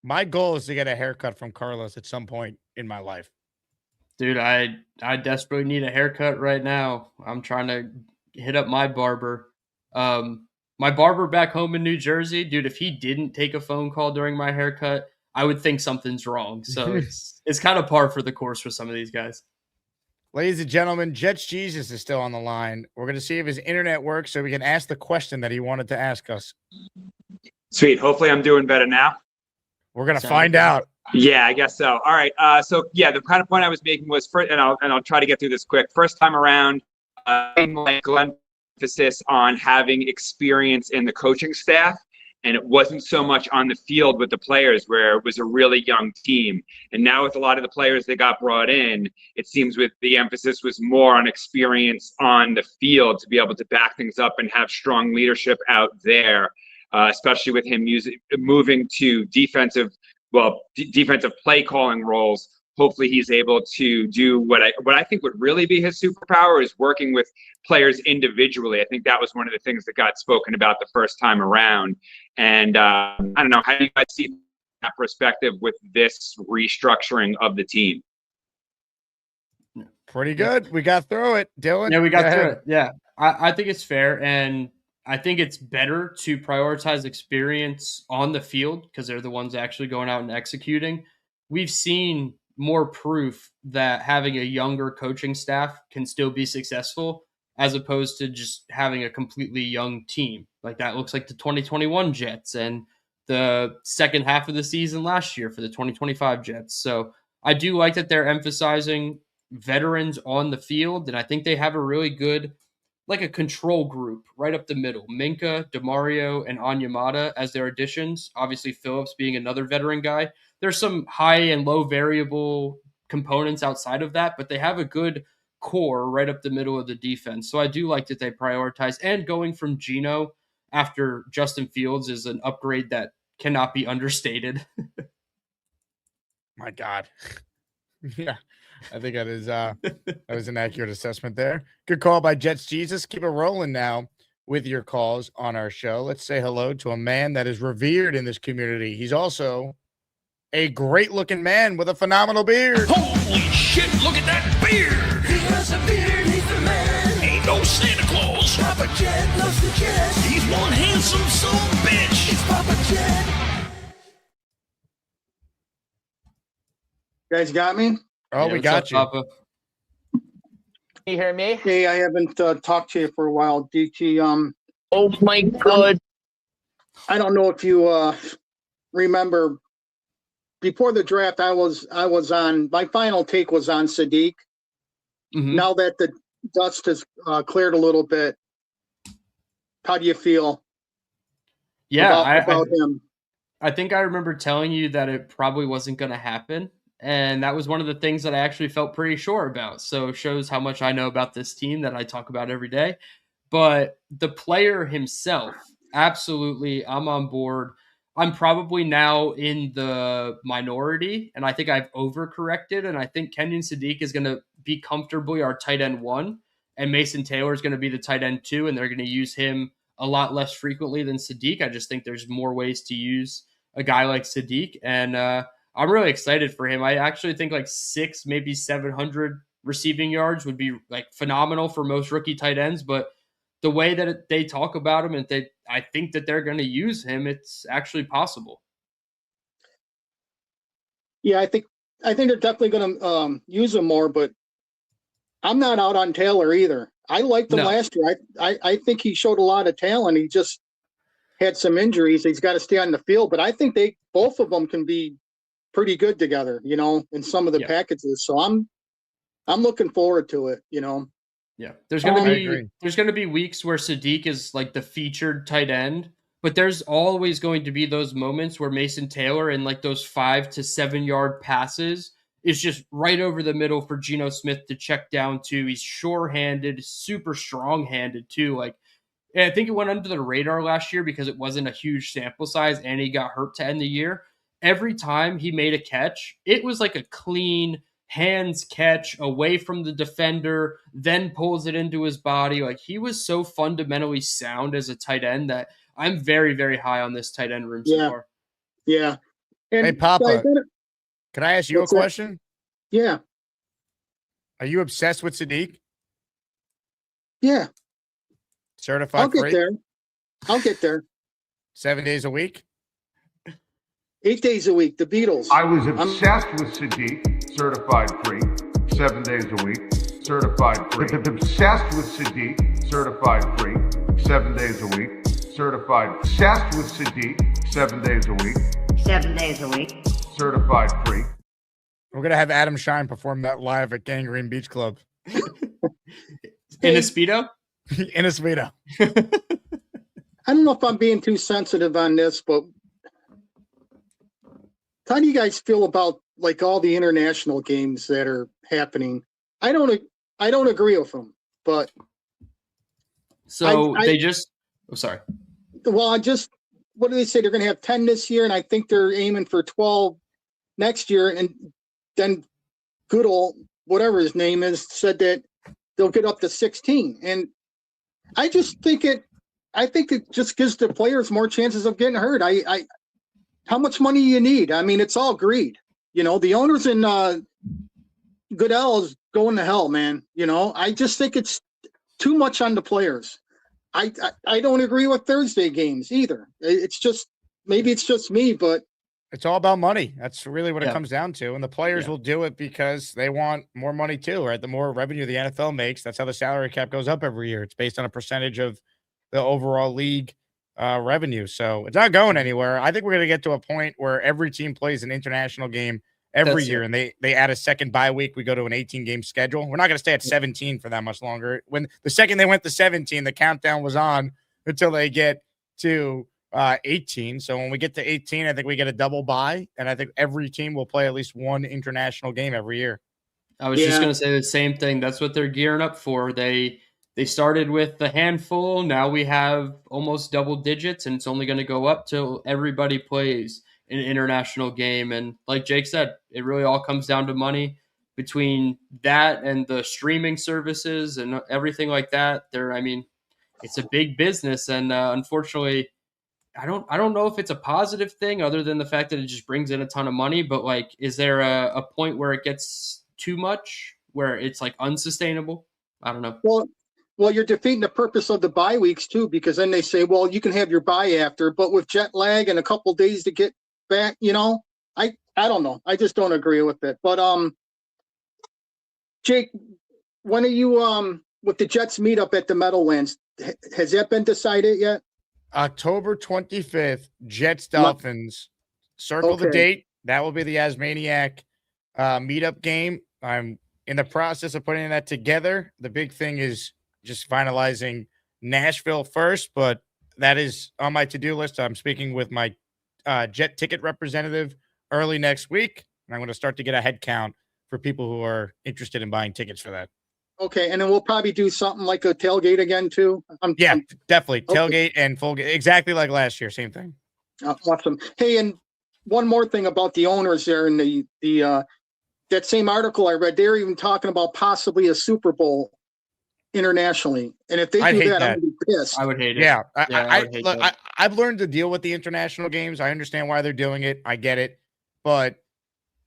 My goal is to get a haircut from Carlos at some point in my life. Dude, I desperately need a haircut right now. I'm trying to hit up my barber. My barber back home in New Jersey, dude, if he didn't take a phone call during my haircut, I would think something's wrong. So it's kind of par for the course for some of these guys. Ladies and gentlemen, Jets Jesus is still on the line. We're going to see if his internet works so we can ask the question that he wanted to ask us. Sweet. Hopefully I'm doing better now. We're gonna find out. Yeah, I guess so. All right. So yeah, the kind of point I was making was and I'll try to get through this quick. First time around, like Glenn, emphasis on having experience in the coaching staff, and it wasn't so much on the field with the players, where it was a really young team. And now with a lot of the players that got brought in, it seems with the emphasis was more on experience on the field to be able to back things up and have strong leadership out there, especially with him moving to defensive play calling roles. Hopefully he's able to do what I think would really be his superpower, is working with players individually. I think that was one of the things that got spoken about the first time around. And I don't know, how do you guys see that perspective with this restructuring of the team? Pretty good. We got through it, Dylan. Yeah, we got through it. Yeah, I think it's fair. And I think it's better to prioritize experience on the field because they're the ones actually going out and executing. We've seen more proof that having a younger coaching staff can still be successful as opposed to just having a completely young team. Like that looks like the 2021 Jets and the second half of the season last year for the 2025 Jets. So I do like that they're emphasizing veterans on the field, and I think they have a really good, like a control group right up the middle. Minka, DeMario, and Onyemata as their additions. Obviously, Phillips being another veteran guy. There's some high and low variable components outside of that, but they have a good core right up the middle of the defense. So I do like that they prioritize. And going from Geno after Justin Fields is an upgrade that cannot be understated. My God. Yeah. I think that is that was an accurate assessment there. Good call by Jets Jesus. Keep it rolling now with your calls on our show. Let's say hello to a man that is revered in this community. He's also a great-looking man with a phenomenal beard. Holy shit, look at that beard! He has a beard, he's the man. Ain't no Santa Claus. Papa Jet loves the Jets. He's one handsome son of a bitch. It's Papa Jet. You guys got me? Oh, Yeah, we got you. Papa? Can you hear me? Hey, I haven't talked to you for a while, DT. Oh my God. I don't know if you remember, before the draft, I was on, my final take was on Sadiq. Mm-hmm. Now that the dust has cleared a little bit, how do you feel? Yeah, about him? I think I remember telling you that it probably wasn't going to happen. And that was one of the things that I actually felt pretty sure about. So it shows how much I know about this team that I talk about every day. But the player himself, absolutely, I'm on board. I'm probably now in the minority, and I think I've overcorrected. And I think Kenyon Sadiq is going to be comfortably our tight end 1, and Mason Taylor is going to be the tight end 2, and they're going to use him a lot less frequently than Sadiq. I just think there's more ways to use a guy like Sadiq, and I'm really excited for him. I actually think like 6, maybe 700 receiving yards would be like phenomenal for most rookie tight ends, but the way that they talk about him and I think that they're going to use him, it's actually possible. Yeah, I think they're definitely going to use him more, but I'm not out on Taylor either. I liked him last year. I think he showed a lot of talent. He just had some injuries. He's got to stay on the field, but I think both of them can be pretty good together, in some of the packages. So I'm looking forward to it, Yeah. There's going to be weeks where Sadiq is like the featured tight end, but there's always going to be those moments where Mason Taylor in like those 5 to 7 yard passes is just right over the middle for Geno Smith to check down to. He's sure-handed, super strong-handed too. Like, I think it went under the radar last year because it wasn't a huge sample size and he got hurt to end the year. Every time he made a catch, it was like a clean hands catch away from the defender, then pulls it into his body. Like, he was so fundamentally sound as a tight end that I'm very, very high on this tight end room so far. Yeah. And hey, Papa, can I ask you a question? Yeah. Are you obsessed with Sadiq? Yeah. Certified I'll get free? there. I'll get there. 7 days a week? 8 days a week, the Beatles. I was obsessed with Sadiq, certified free, 7 days a week, certified free. Obsessed with Sadiq, certified free, 7 days a week, certified. Obsessed with Sadiq, 7 days a week, 7 days a week. Certified free. We're going to have Adam Shine perform that live at Gangrene Beach Club. In a Speedo? In a Speedo. I don't know if I'm being too sensitive on this, but how do you guys feel about like all the international games that are happening? I don't agree with them, but so they just. Oh, sorry. Well, what do they say? They're going to have 10 this year, and I think they're aiming for 12 next year. And then good old whatever his name is said that they'll get up to 16. And I just think it just gives the players more chances of getting hurt. How much money you need? I mean, it's all greed. You know, the owners in Goodell is going to hell, man. You know, I just think it's too much on the players. I don't agree with Thursday games either. It's just, maybe it's just me, but it's all about money. That's really what it comes down to. And the players will do it because they want more money too, right? The more revenue the NFL makes, that's how the salary cap goes up every year. It's based on a percentage of the overall league revenue. So it's not going anywhere. I think we're going to get to a point where every team plays an international game every year, and they add a second bye week. We go to an 18-game schedule. We're not going to stay at 17 for that much longer. When the second they went to 17, the countdown was on until they get to 18. So when we get to 18, I think we get a double bye, and I think every team will play at least one international game every year. I was just going to say the same thing. That's what they're gearing up for. They started with a handful. Now we have almost double digits, and it's only going to go up till everybody plays an international game. And like Jake said, it really all comes down to money. Between that and the streaming services and everything like that, it's a big business. And unfortunately, I don't know if it's a positive thing other than the fact that it just brings in a ton of money. But like, is there a point where it gets too much, where it's like unsustainable? I don't know. Well, you're defeating the purpose of the bye weeks too, because then they say, well, you can have your bye after, but with jet lag and a couple days to get back, you know, I don't know. I just don't agree with it. But Jake, when are you with the Jets meetup at the Meadowlands? Has that been decided yet? October 25th, Jets Dolphins. Circle the date. That will be the Asmaniac meetup game. I'm in the process of putting that together. The big thing is just finalizing Nashville first, but that is on my to-do list. I'm speaking with my Jet ticket representative early next week, and I'm going to start to get a head count for people who are interested in buying tickets for that. Okay, and then we'll probably do something like a tailgate again too. Definitely tailgate and full game, exactly like last year, same thing. Awesome. Hey, and one more thing about the owners there in the that same article I read, they're even talking about possibly a Super Bowl internationally. And if they do that, I'm going to be pissed. I would hate it. Yeah. I've learned to deal with the international games. I understand why they're doing it. I get it. But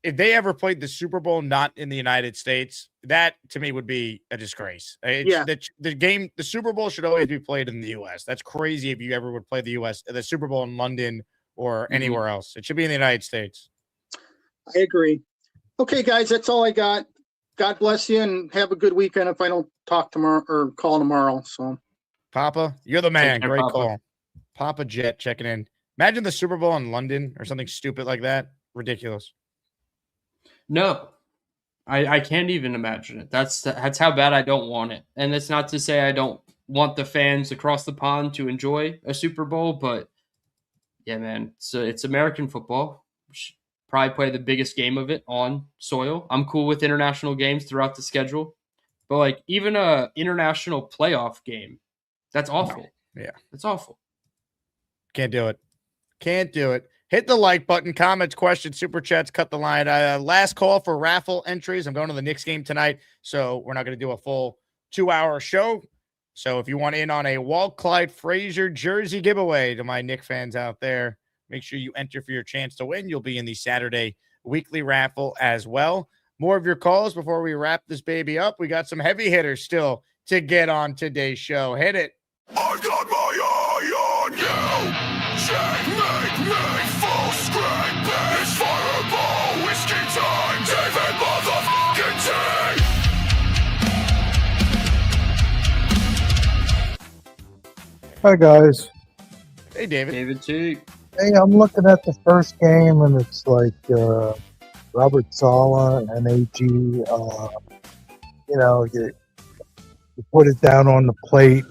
if they ever played the Super Bowl not in the United States, that to me would be a disgrace. The Super Bowl should always be played in the U.S. That's crazy if you ever would play the Super Bowl in London or anywhere else. It should be in the United States. I agree. Okay, guys, that's all I got. God bless you and have a good weekend if I don't talk tomorrow or call tomorrow. So, Papa, you're the man. Great Papa. call. Papa Jet checking in. Imagine the Super Bowl in London or something stupid like that. Ridiculous. No, I can't even imagine it. That's how bad I don't want it. And it's not to say I don't want the fans across the pond to enjoy a Super Bowl, but yeah, man, so it's American football. We should probably play the biggest game of it on soil. I'm cool with international games throughout the schedule, but like even a international playoff game, that's awful. No. Yeah, it's awful. Can't do it. Can't do it. Hit the like button, comments, questions, super chats, cut the line. Last call for raffle entries. I'm going to the Knicks game tonight, so we're not going to do a full 2-hour show. So if you want in on a Walt Clyde Frazier jersey giveaway to my Knicks fans out there, make sure you enter for your chance to win. You'll be in the Saturday weekly raffle as well. More of your calls before we wrap this baby up. We got some heavy hitters still to get on today's show. Hit it. I got my eye on you. Checkmate me, full screen. It's fireball, whiskey time. David motherfucking T. Hi, guys. Hey, David. David T. Hey, I'm looking at the first game, and it's like Robert Saleh and AG. You put it down on the plate.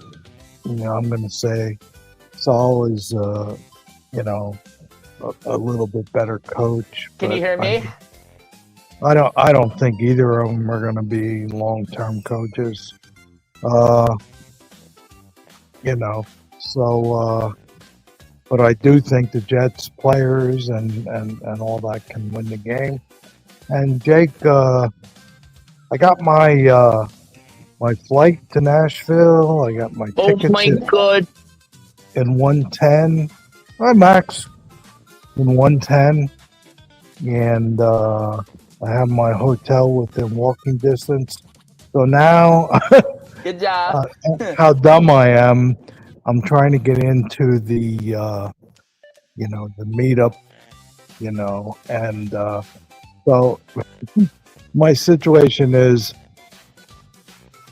I'm going to say Saul is, a little bit better coach. Can you hear me? I don't think either of them are going to be long-term coaches. But I do think the Jets players and all that can win the game. And Jake, I got my my flight to Nashville. I got my Oh tickets my God. in 110. Hi, Max. In 110. And I have my hotel within walking distance. So now, Good job. how dumb I am. I'm trying to get into the, the meetup, and so my situation is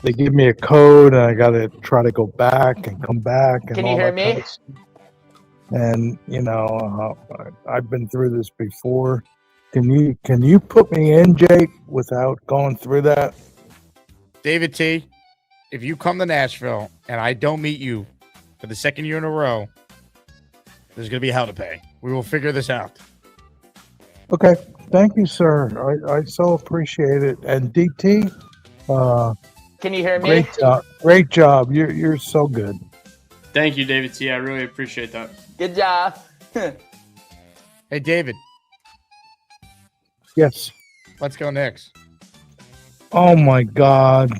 they give me a code and I got to try to go back and come back and Can all you hear that kind me? of stuff. And, I've been through this before. Can you put me in, Jake, without going through that? David T, if you come to Nashville and I don't meet you for the second year in a row, there's going to be hell to pay. We will figure this out. Okay. Thank you, sir. I so appreciate it. And DT, Can you hear me? great job. Great job. You're so good. Thank you, David T. I really appreciate that. Good job. Hey, David, Yes. let's go Knicks. Oh my God.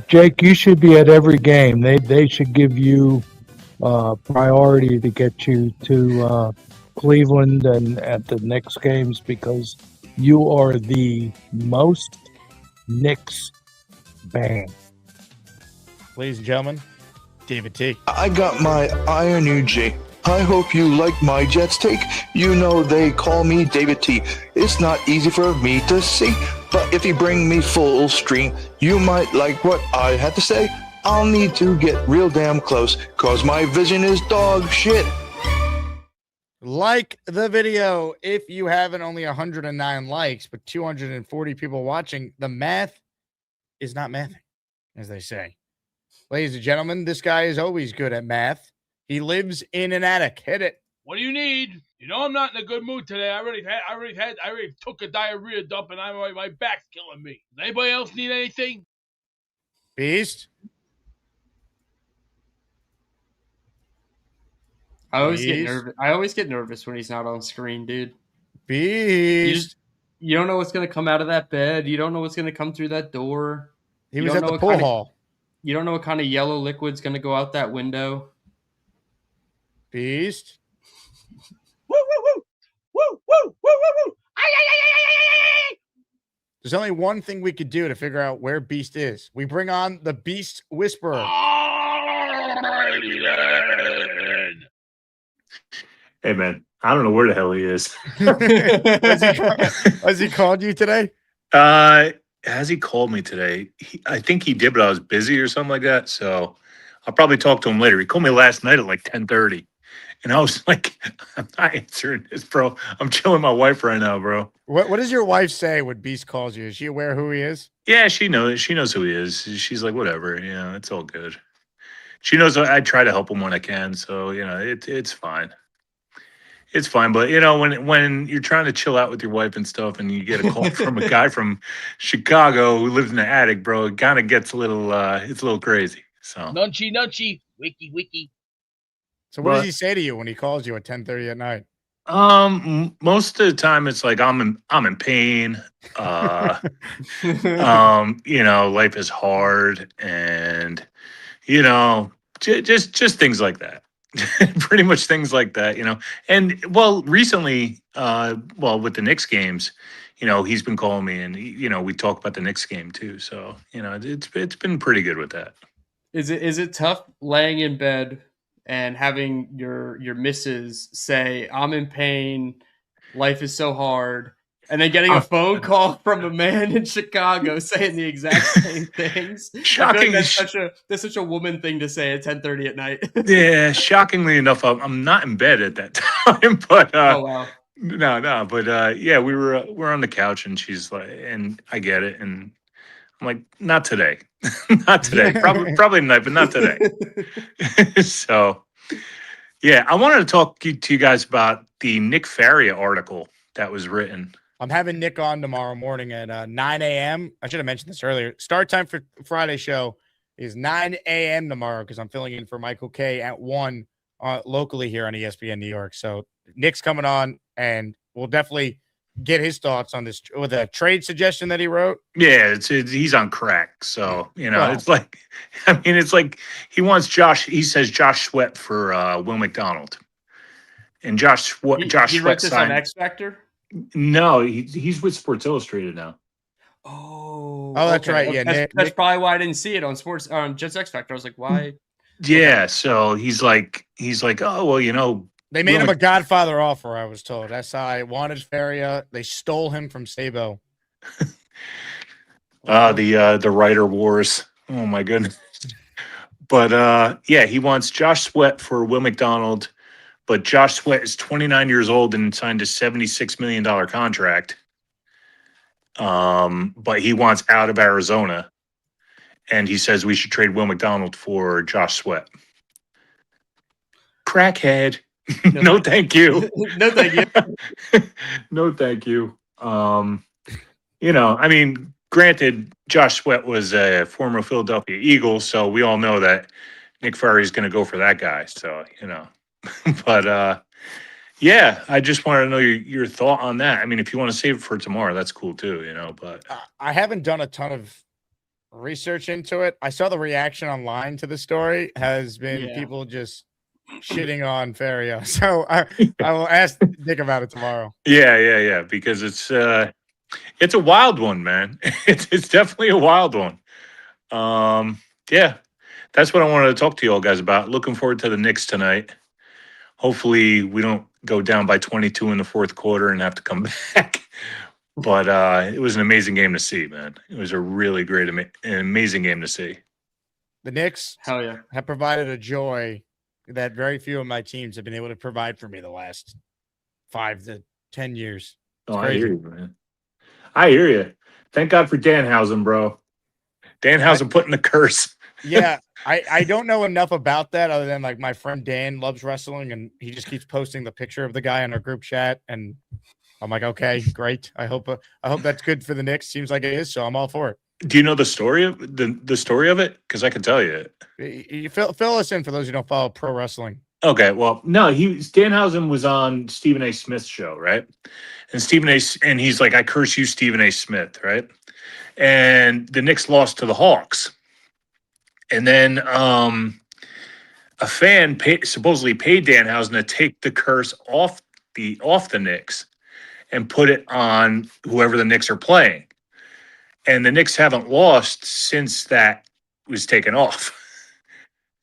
Jake, you should be at every game. They should give you priority to get you to Cleveland and at the Knicks games because you are the most Knicks fan. Ladies and gentlemen, David T. I got my Iron UG. I hope you like my Jets take. You know they call me David T. It's not easy for me to see, but if you bring me full stream, you might like what I had to say. I'll need to get real damn close, cause my vision is dog shit. Like the video if you haven't. Only 109 likes, but 240 people watching. The math is not mathing, as they say. Ladies and gentlemen, this guy is always good at math. He lives in an attic. Hit it. What do you need? You know I'm not in a good mood today. I already took a diarrhea dump and my back's killing me. Does anybody else need anything? Beast. I always get nervous when he's not on screen, dude. Beast. You don't know what's gonna come out of that bed. You don't know what's gonna come through that door. He was at the pool hall. You don't know what kind of yellow liquid's gonna go out that window. Beast. Woo woo woo woo woo woo woo woo. There's only one thing we could do to figure out where Beast is. We bring on the Beast Whisperer. Hey, man, I don't know where the hell he is. Has he called you today? Has he called me today? I think he did, but I was busy or something like that. So I'll probably talk to him later. He called me last night at like 10:30. And I was like, I'm not answering this, bro. I'm chilling with my wife right now, bro. What does your wife say when Beast calls you? Is she aware who he is? Yeah, she knows. She knows who he is. She's like, whatever. Yeah, it's all good. She knows I try to help him when I can. So, it's fine. It's fine. But, when you're trying to chill out with your wife and stuff and you get a call from a guy from Chicago who lives in the attic, bro, it kind of gets a little, it's a little crazy. So Nunchy, wiki. So what does he say to you when he calls you at 10:30 at night? Most of the time it's like I'm in pain. Life is hard, and just things like that. Pretty much things like that, And recently, with the Knicks games, he's been calling me, and we talk about the Knicks game too. So it's been pretty good with that. Is it tough laying in bed and having your missus say, I'm in pain, life is so hard, And then getting a phone call from a man in Chicago saying the exact same things. Shocking. I feel like that's such a woman thing to say at 10:30 at night. Yeah, shockingly enough, I'm not in bed at that time, but Oh wow. no, but yeah, we're on the couch and she's like, and I get it, and I'm like, not today, not today, probably tonight, but not today. So yeah, I wanted to talk to you guys about the Nick Faria article that was written. I'm having Nick on tomorrow morning at 9 a.m. I should have mentioned this earlier. Start time for Friday show is 9 a.m. tomorrow because I'm filling in for Michael K at 1 locally here on ESPN New York. So Nick's coming on, and we'll definitely get his thoughts on this with a trade suggestion that he wrote. Yeah, he's on crack. So, it's like, it's like he wants he says Josh Sweat for Will McDonald. And Josh Sweat wrote this signed. On X Factor? No, he's with Sports Illustrated now. Oh, that's right. Yeah, that's probably why I didn't see it on Jets X Factor. I was like, why? Yeah, okay. So he's like, oh well, they made him a Godfather offer. I was told that's how I wanted Faria. They stole him from Sabo. The writer wars. Oh my goodness. But yeah, he wants Josh Sweat for Will McDonald. But Josh Sweat is 29 years old and signed a $76 million contract. But he wants out of Arizona. And he says we should trade Will McDonald for Josh Sweat. Crackhead. No, thank you. No, thank you. No, thank you. Granted, Josh Sweat was a former Philadelphia Eagle, so we all know that Nick Faria is going to go for that guy. So, but yeah, I just wanted to know your thought on that. I mean, if you want to save it for tomorrow, that's cool too, but I haven't done a ton of research into it. I saw the reaction online to the story has been people just shitting on Faria. So I will ask Nick about it tomorrow. Yeah, because it's a wild one, man. It's definitely a wild one. Yeah, that's what I wanted to talk to you all guys about. Looking forward to the Knicks tonight. Hopefully we don't go down by 22 in the fourth quarter and have to come back. But it was an amazing game to see, man. It was a really great, an amazing game to see. The Knicks Hell yeah. have provided a joy that very few of my teams have been able to provide for me the last 5 to 10 years. It's crazy. I hear you, man. I hear you. Thank God for Danhausen, bro. Danhausen putting the curse. Yeah. I don't know enough about that other than like my friend Dan loves wrestling and he just keeps posting the picture of the guy in our group chat and I'm like, okay, great. I hope that's good for the Knicks. Seems like it is, so I'm all for it. Do you know the story of the story of it? Because I can tell you it. You fill us in for those who don't follow pro wrestling. Okay, well, no, Danhausen was on Stephen A. Smith's show, right? And he's like, I curse you, Stephen A. Smith, right? And the Knicks lost to the Hawks. And then a fan supposedly paid Danhausen to take the curse off the Knicks and put it on whoever the Knicks are playing. And the Knicks haven't lost since that was taken off.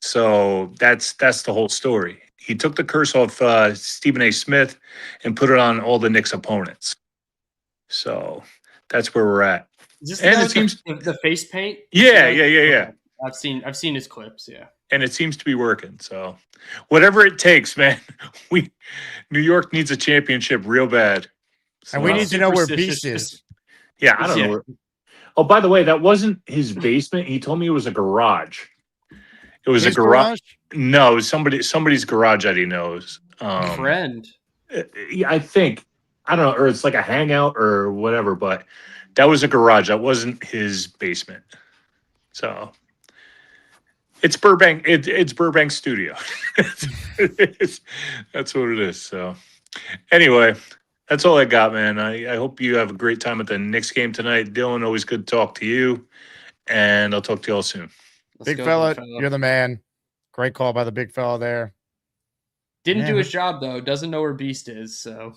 So that's the whole story. He took the curse off Stephen A. Smith and put it on all the Knicks opponents. So that's where we're at. Is this the face paint? Yeah. I've seen his clips, yeah. And it seems to be working. So whatever it takes, man. New York needs a championship real bad. So, and we need to know where Beast is. Yeah, I don't know where. Oh, by the way, that wasn't his basement. He told me it was a garage. It was a garage. No, it was somebody's garage that he knows. Friend. Yeah, I think. I don't know, or it's like a hangout or whatever, but that was a garage. That wasn't his basement. So it's Burbank. It's Burbank Studio. That's what it is. So anyway, that's all I got, man. I hope you have a great time at the Knicks game tonight. Dylan, always good to talk to you. And I'll talk to you all soon. Big fella, you're the man. Great call by the big fella there. Didn't do his job, though. Doesn't know where Beast is, so.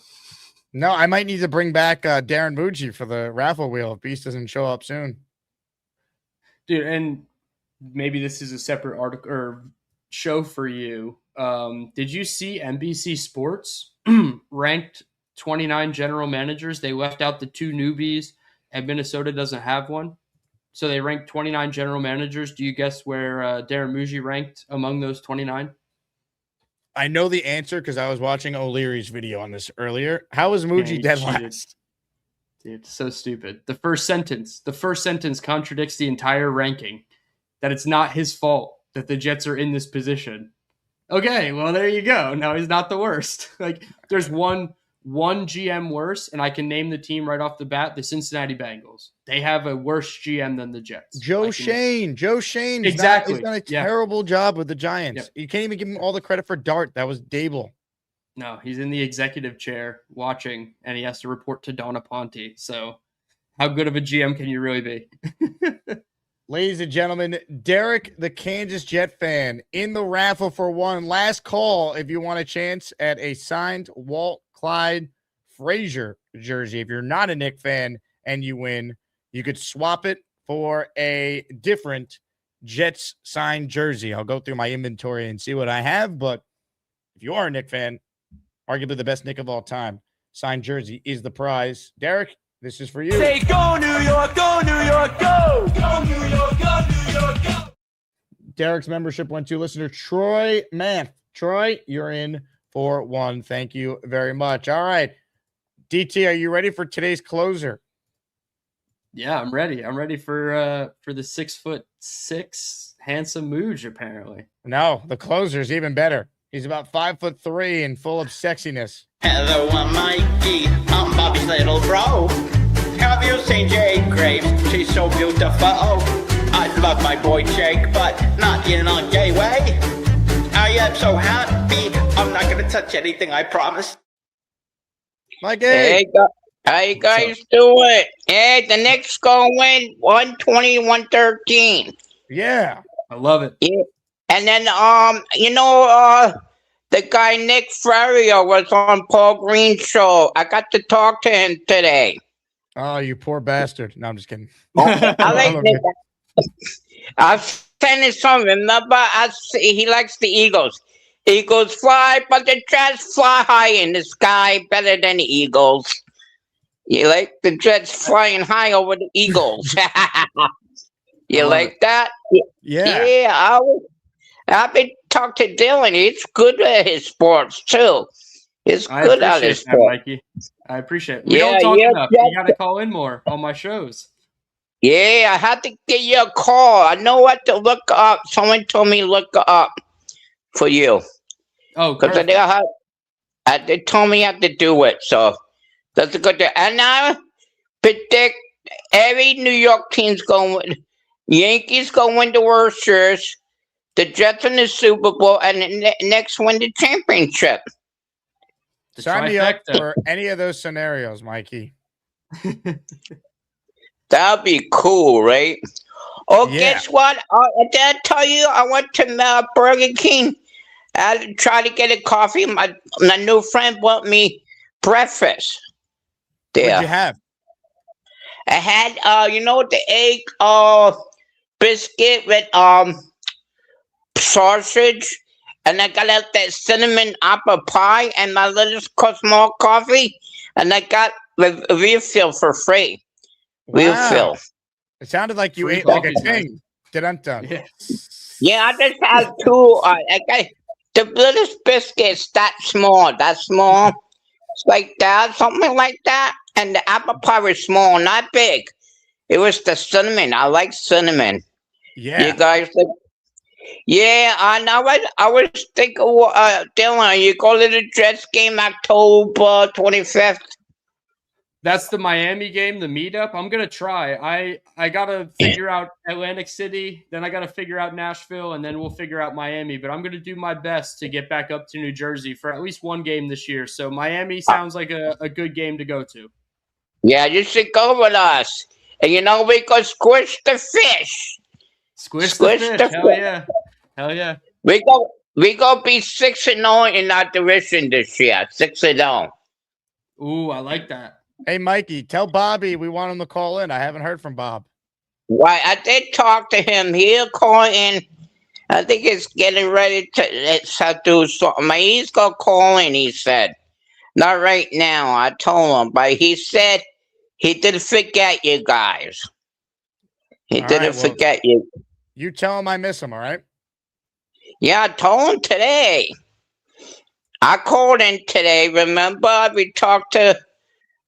No, I might need to bring back Darren Muji for the raffle wheel if Beast doesn't show up soon. Dude, and maybe this is a separate article or show for you. Did you see NBC Sports ranked 29 general managers. They left out the 2 newbies, and Minnesota doesn't have one. So they ranked 29 general managers. Do you guess where Darren Muji ranked among those 29? I know the answer because I was watching O'Leary's video on this earlier. How was Muji dead last? Dude, so stupid. The first sentence contradicts the entire ranking, that it's not his fault that the Jets are in this position. Okay, well, there you go. Now he's not the worst. Like, there's one GM worse, and I can name the team right off the bat, the Cincinnati Bengals. They have a worse GM than the Jets. Joe Shane. Exactly. He's done a terrible job with the Giants. Yep. You can't even give him all the credit for Dart. That was Dable. No, he's in the executive chair watching, and he has to report to Donna Ponte. So how good of a GM can you really be? Ladies and gentlemen, Derek, the Kansas Jet fan, in the raffle for one. Last call if you want a chance at a signed Walt Clyde Frazier jersey. If you're not a Knick fan and you win, you could swap it for a different Jets signed jersey. I'll go through my inventory and see what I have, but if you are a Knick fan, arguably the best Knick of all time, signed jersey is the prize. Derek, this is for you. Say go New York, go New York, go! Go New York, go New York, go! Derek's membership went to listener Troy Manth. Troy, you're in for one. Thank you very much. All right. DT, are you ready for today's closer? Yeah, I'm ready. I'm ready for the 6'6" handsome Mooj, apparently. No, the closer is even better. He's about 5'3" and full of sexiness. Hello, I'm Mikey. I'm Bobby's little bro. Have you seen Jake Graves? She's so beautiful. I love my boy Jake, but not in a gay way. I am so happy. I'm not gonna touch anything, I promise. Mikey. Hey, how you guys doing? Hey, the Knicks gonna win 120-113. Yeah. I love it. Yeah. And then the guy Nick Ferrier was on Paul Green's show. I got to talk to him today. Oh, you poor bastard. No, I'm just kidding. I like Nick. I sent him some. Remember, he likes the Eagles. Eagles fly, but the Jets fly high in the sky, better than the Eagles. You like the Jets flying high over the Eagles. You like that? Yeah. Yeah, I've been talking to Dylan. He's good at his sports, too. He's good at his sports. Mikey. I appreciate it. We don't talk enough. You got to call in more on my shows. Yeah, I had to get you a call. I know what to look up. Someone told me to look up for you. Oh, because they told me I had to do it. So that's a good thing. And I predict every New York team's going to win. Yankees going to win the World Series. The Jets in the Super Bowl, and the Knicks win the championship. Sign me up for any of those scenarios, Mikey. That'd be cool, right? Oh, yeah. Guess what? Did I tell you I went to Burger King? I tried to get a coffee. My new friend bought me breakfast. There. What'd you have? I had, the egg biscuit with sausage, and I got out that cinnamon apple pie and my little small coffee, and I got the refill for free. Refill. It sounded like you ate like a king. Dun-dun-dun. Yeah, I just had two. I got the little biscuits that small. It's like that, something like that. And the apple pie was small, not big. It was the cinnamon. I like cinnamon. Yeah. You guys like? Yeah, I was thinking, Dylan, you go to the Jets game October 25th. That's the Miami game, the meetup. I'm gonna try. I gotta figure out Atlantic City, then I gotta figure out Nashville, and then we'll figure out Miami. But I'm gonna do my best to get back up to New Jersey for at least one game this year. So Miami sounds like a good game to go to. Yeah, you should go with us. And we go squish the fish. Squish the fish. Hell yeah. Hell yeah. We go be 6-0 in our division this year. 6-0. Ooh, I like that. Hey, Mikey, tell Bobby we want him to call in. I haven't heard from Bob. Why, I did talk to him. He'll call in. I think he's getting ready to do something. He's going to call in, he said. Not right now. I told him, but he said he didn't forget you guys. He All didn't right, well, forget you. You tell him I miss him, all right? Yeah, I told him today. I called in today. Remember, we talked to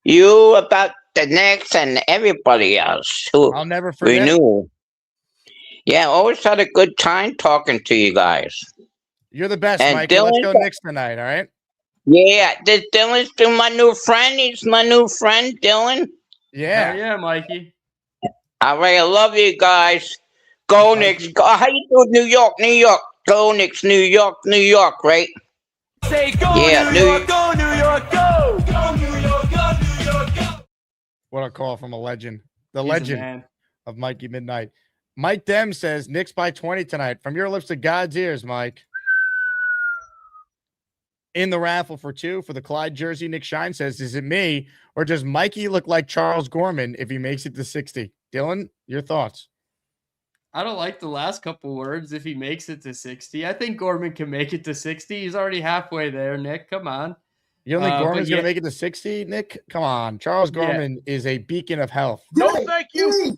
you about the Knicks and everybody else who I'll never we forget. knew. Yeah, always had a good time talking to you guys. You're the best, And Mikey. Let's go Dylan- Knicks tonight, all right? Yeah, this Dylan's still my new friend. He's my new friend, Dylan. Yeah. Yeah, Mikey. All right, I love you guys. Go Knicks. Go. How you doing, New York, New York? Go Knicks, New York, New York, right? Say go Yeah, New York, go New York, go! Go New York, go New York, go! What a call from a legend. The He's a legend man. of Mikey Midnight. Mike Dem says Knicks by 20 tonight. From your lips to God's ears, Mike. In the raffle for 2 for the Clyde jersey, Nick Shine says, is it me or does Mikey look like Charles Gorman if he makes it to 60? Dylan, your thoughts? I don't like the last couple words if he makes it to 60. I think Gorman can make it to 60. He's already halfway there, Nick. Come on. You don't think Gorman's but going to make it to 60, Nick? Come on. Charles Gorman is a beacon of health. No, thank you.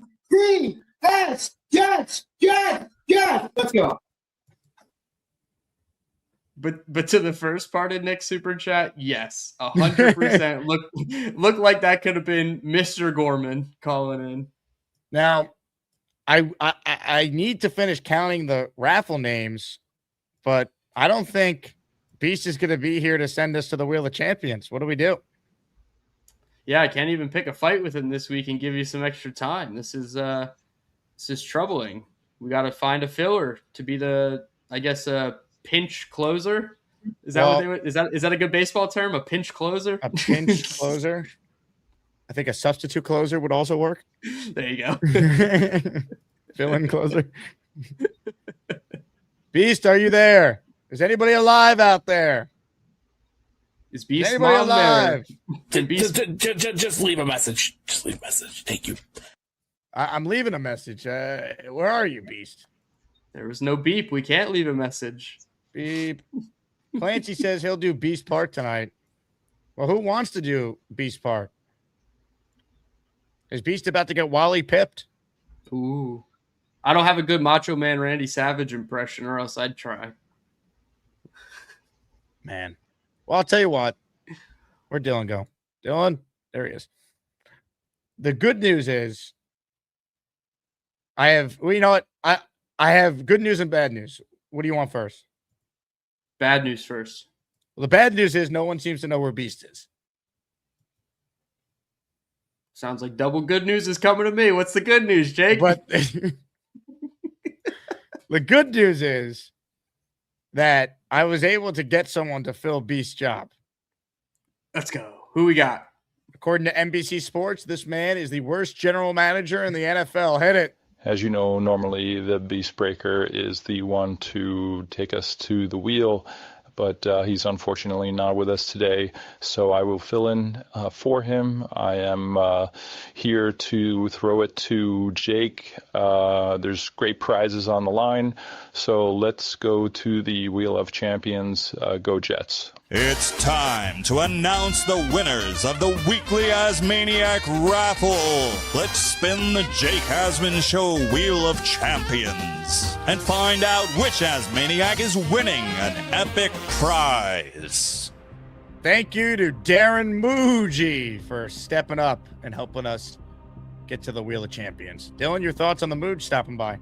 Jets. Let's go. But to the first part of Nick's super chat, yes, 100%. Look like that could have been Mr. Gorman calling in. Now, I need to finish counting the raffle names, but I don't think Beast is going to be here to send us to the Wheel of Champions. What do we do? Yeah, I can't even pick a fight with him this week and give you some extra time. This is troubling. We got to find a filler to be the, I guess, pinch closer. Is that is that a good baseball term? A pinch closer? A pinch closer? I think a substitute closer would also work. There you go. Fill-in closer. Beast, are you there? Is anybody alive out there? Is Beast anybody mom alive? there? Beast... Just leave a message. Just leave a message. Thank you. I'm leaving a message. Where are you, Beast? There was no beep. We can't leave a message. Beep. Clancy says he'll do Beast Part tonight. Well, who wants to do Beast Part? Is Beast about to get Wally pipped? Ooh. I don't have a good Macho Man Randy Savage impression, or else I'd try. Man. Well, I'll tell you what. Where'd Dylan go? Dylan? There he is. The good news is I have good news and bad news. What do you want first? Bad news first. Well, the bad news is no one seems to know where Beast is. Sounds like double good news is coming to me. What's the good news, Jake? But the good news is that I was able to get someone to fill Beast's job. Let's go. Who we got? According to NBC Sports, this man is the worst general manager in the NFL. Hit it. As you know, normally the Beast Breaker is the one to take us to the wheel, but he's unfortunately not with us today, so I will fill in for him. I am here to throw it to Jake. There's great prizes on the line, so let's go to the Wheel of Champions. Go Jets. It's time to announce the winners of the weekly Asmaniac raffle. Let's spin the Jake Asman Show Wheel of Champions and find out which Asmaniac is winning an epic prize. Thank you to Darren Muji for stepping up and helping us get to the Wheel of Champions. Dylan, your thoughts on the Muj stopping by?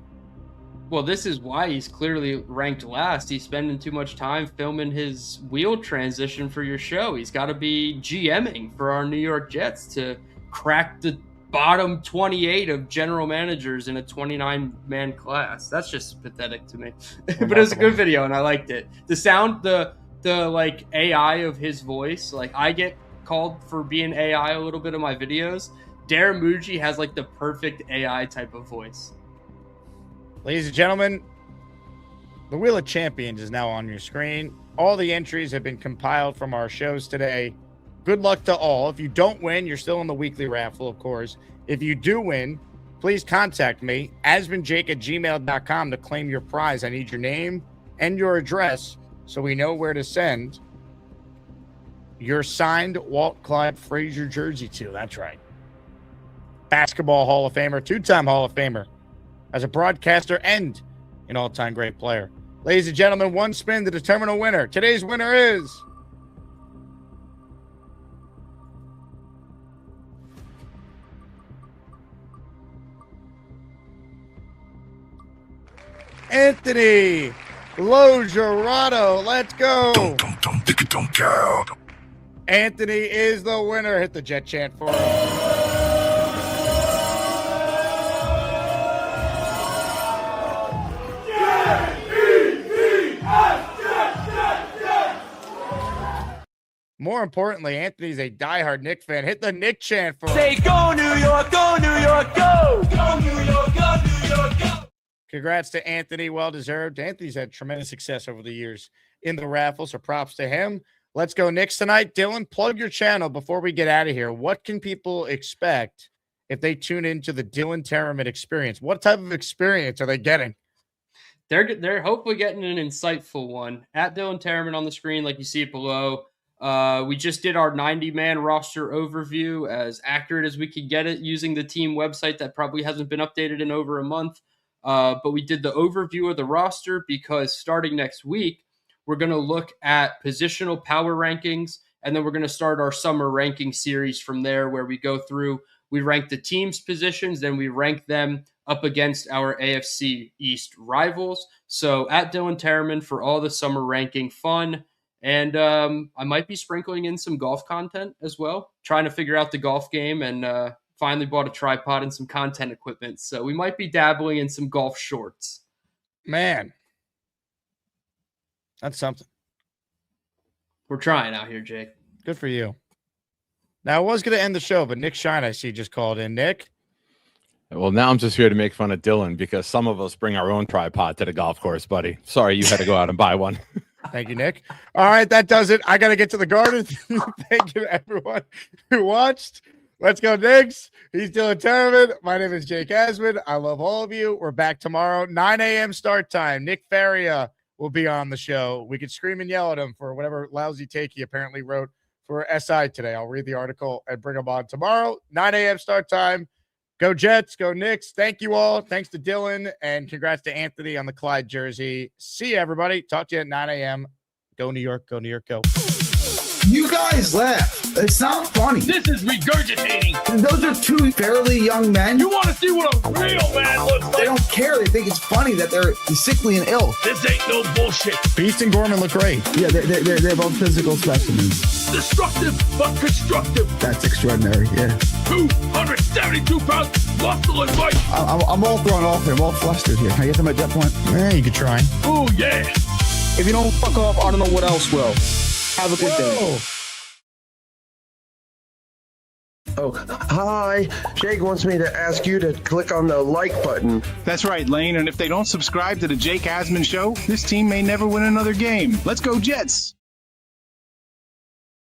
Well, this is why he's clearly ranked last. He's spending too much time filming his wheel transition for your show. He's got to be GMing for our New York Jets to crack the bottom 28 of general managers in a 29-man class. That's just pathetic to me. But it was a good video, and I liked it. The sound, the like AI of his voice, like I get called for being AI a little bit in my videos. Darren Muji has like the perfect AI type of voice. Ladies and gentlemen, the Wheel of Champions is now on your screen. All the entries have been compiled from our shows today. Good luck to all. If you don't win, you're still in the weekly raffle, of course. If you do win, please contact me, asmanjake@gmail.com, to claim your prize. I need your name and your address so we know where to send your signed Walt Clyde Frazier jersey to. That's right. Basketball Hall of Famer, 2-time Hall of Famer, as a broadcaster and an all-time great player. Ladies and gentlemen, one spin to determine a winner. Today's winner is Anthony Logerato. Let's go. Don't count. Anthony is the winner. Hit the Jet chant for him. More importantly, Anthony's a diehard Knick fan. Hit the Knick chant for him. Say go New York, go New York, go! Go New York, go New York, go! Congrats to Anthony. Well deserved. Anthony's had tremendous success over the years in the raffle, so props to him. Let's go Knicks tonight. Dylan, plug your channel before we get out of here. What can people expect if they tune into the Dylan Tereman experience? What type of experience are they getting? They're hopefully getting an insightful one. At Dylan Tereman on the screen, like you see it below. We just did our 90-man roster overview, as accurate as we could get it, using the team website that probably hasn't been updated in over a month. But we did the overview of the roster because starting next week, we're going to look at positional power rankings, and then we're going to start our summer ranking series from there, where we go through, we rank the team's positions, then we rank them up against our AFC East rivals. So at Dylan Tereman for all the summer ranking fun. And I might be sprinkling in some golf content as well, trying to figure out the golf game, and finally bought a tripod and some content equipment. So we might be dabbling in some golf shorts. Man, that's something. We're trying out here, Jake. Good for you. Now, I was going to end the show, but Nick Shine, I see, just called in. Nick? Well, now I'm just here to make fun of Dylan because some of us bring our own tripod to the golf course, buddy. Sorry you had to go out and buy one. Thank you, Nick. All right, that does it. I got to get to the garden. Thank you to everyone who watched. Let's go, Knicks. He's Dylan Tereman. My name is Jake Asman. I love all of you. We're back tomorrow, 9 a.m. start time. Nick Faria will be on the show. We could scream and yell at him for whatever lousy take he apparently wrote for SI today. I'll read the article and bring him on tomorrow, 9 a.m. start time. Go Jets, go Knicks. Thank you all. Thanks to Dylan, and congrats to Anthony on the Clyde jersey. See you, everybody. Talk to you at 9 a.m. Go New York, go New York, go. You guys laugh. It's not funny. This is regurgitating. Those are two fairly young men. You want to see what a real man looks like? They don't care. They think it's funny that they're sickly and ill. This ain't no bullshit. Beast and Gorman look great. Yeah, they're both physical specimens. Destructive but constructive. That's extraordinary, yeah. 272 pounds, muscle and might. I'm all thrown off here. I'm all flustered here. Can I get to my jet point? Yeah, you could try. Oh, yeah. If you don't fuck off, I don't know what else will. Have a good day. Oh, hi. Jake wants me to ask you to click on the like button. That's right, Lane. And if they don't subscribe to the Jake Asman Show, this team may never win another game. Let's go, Jets.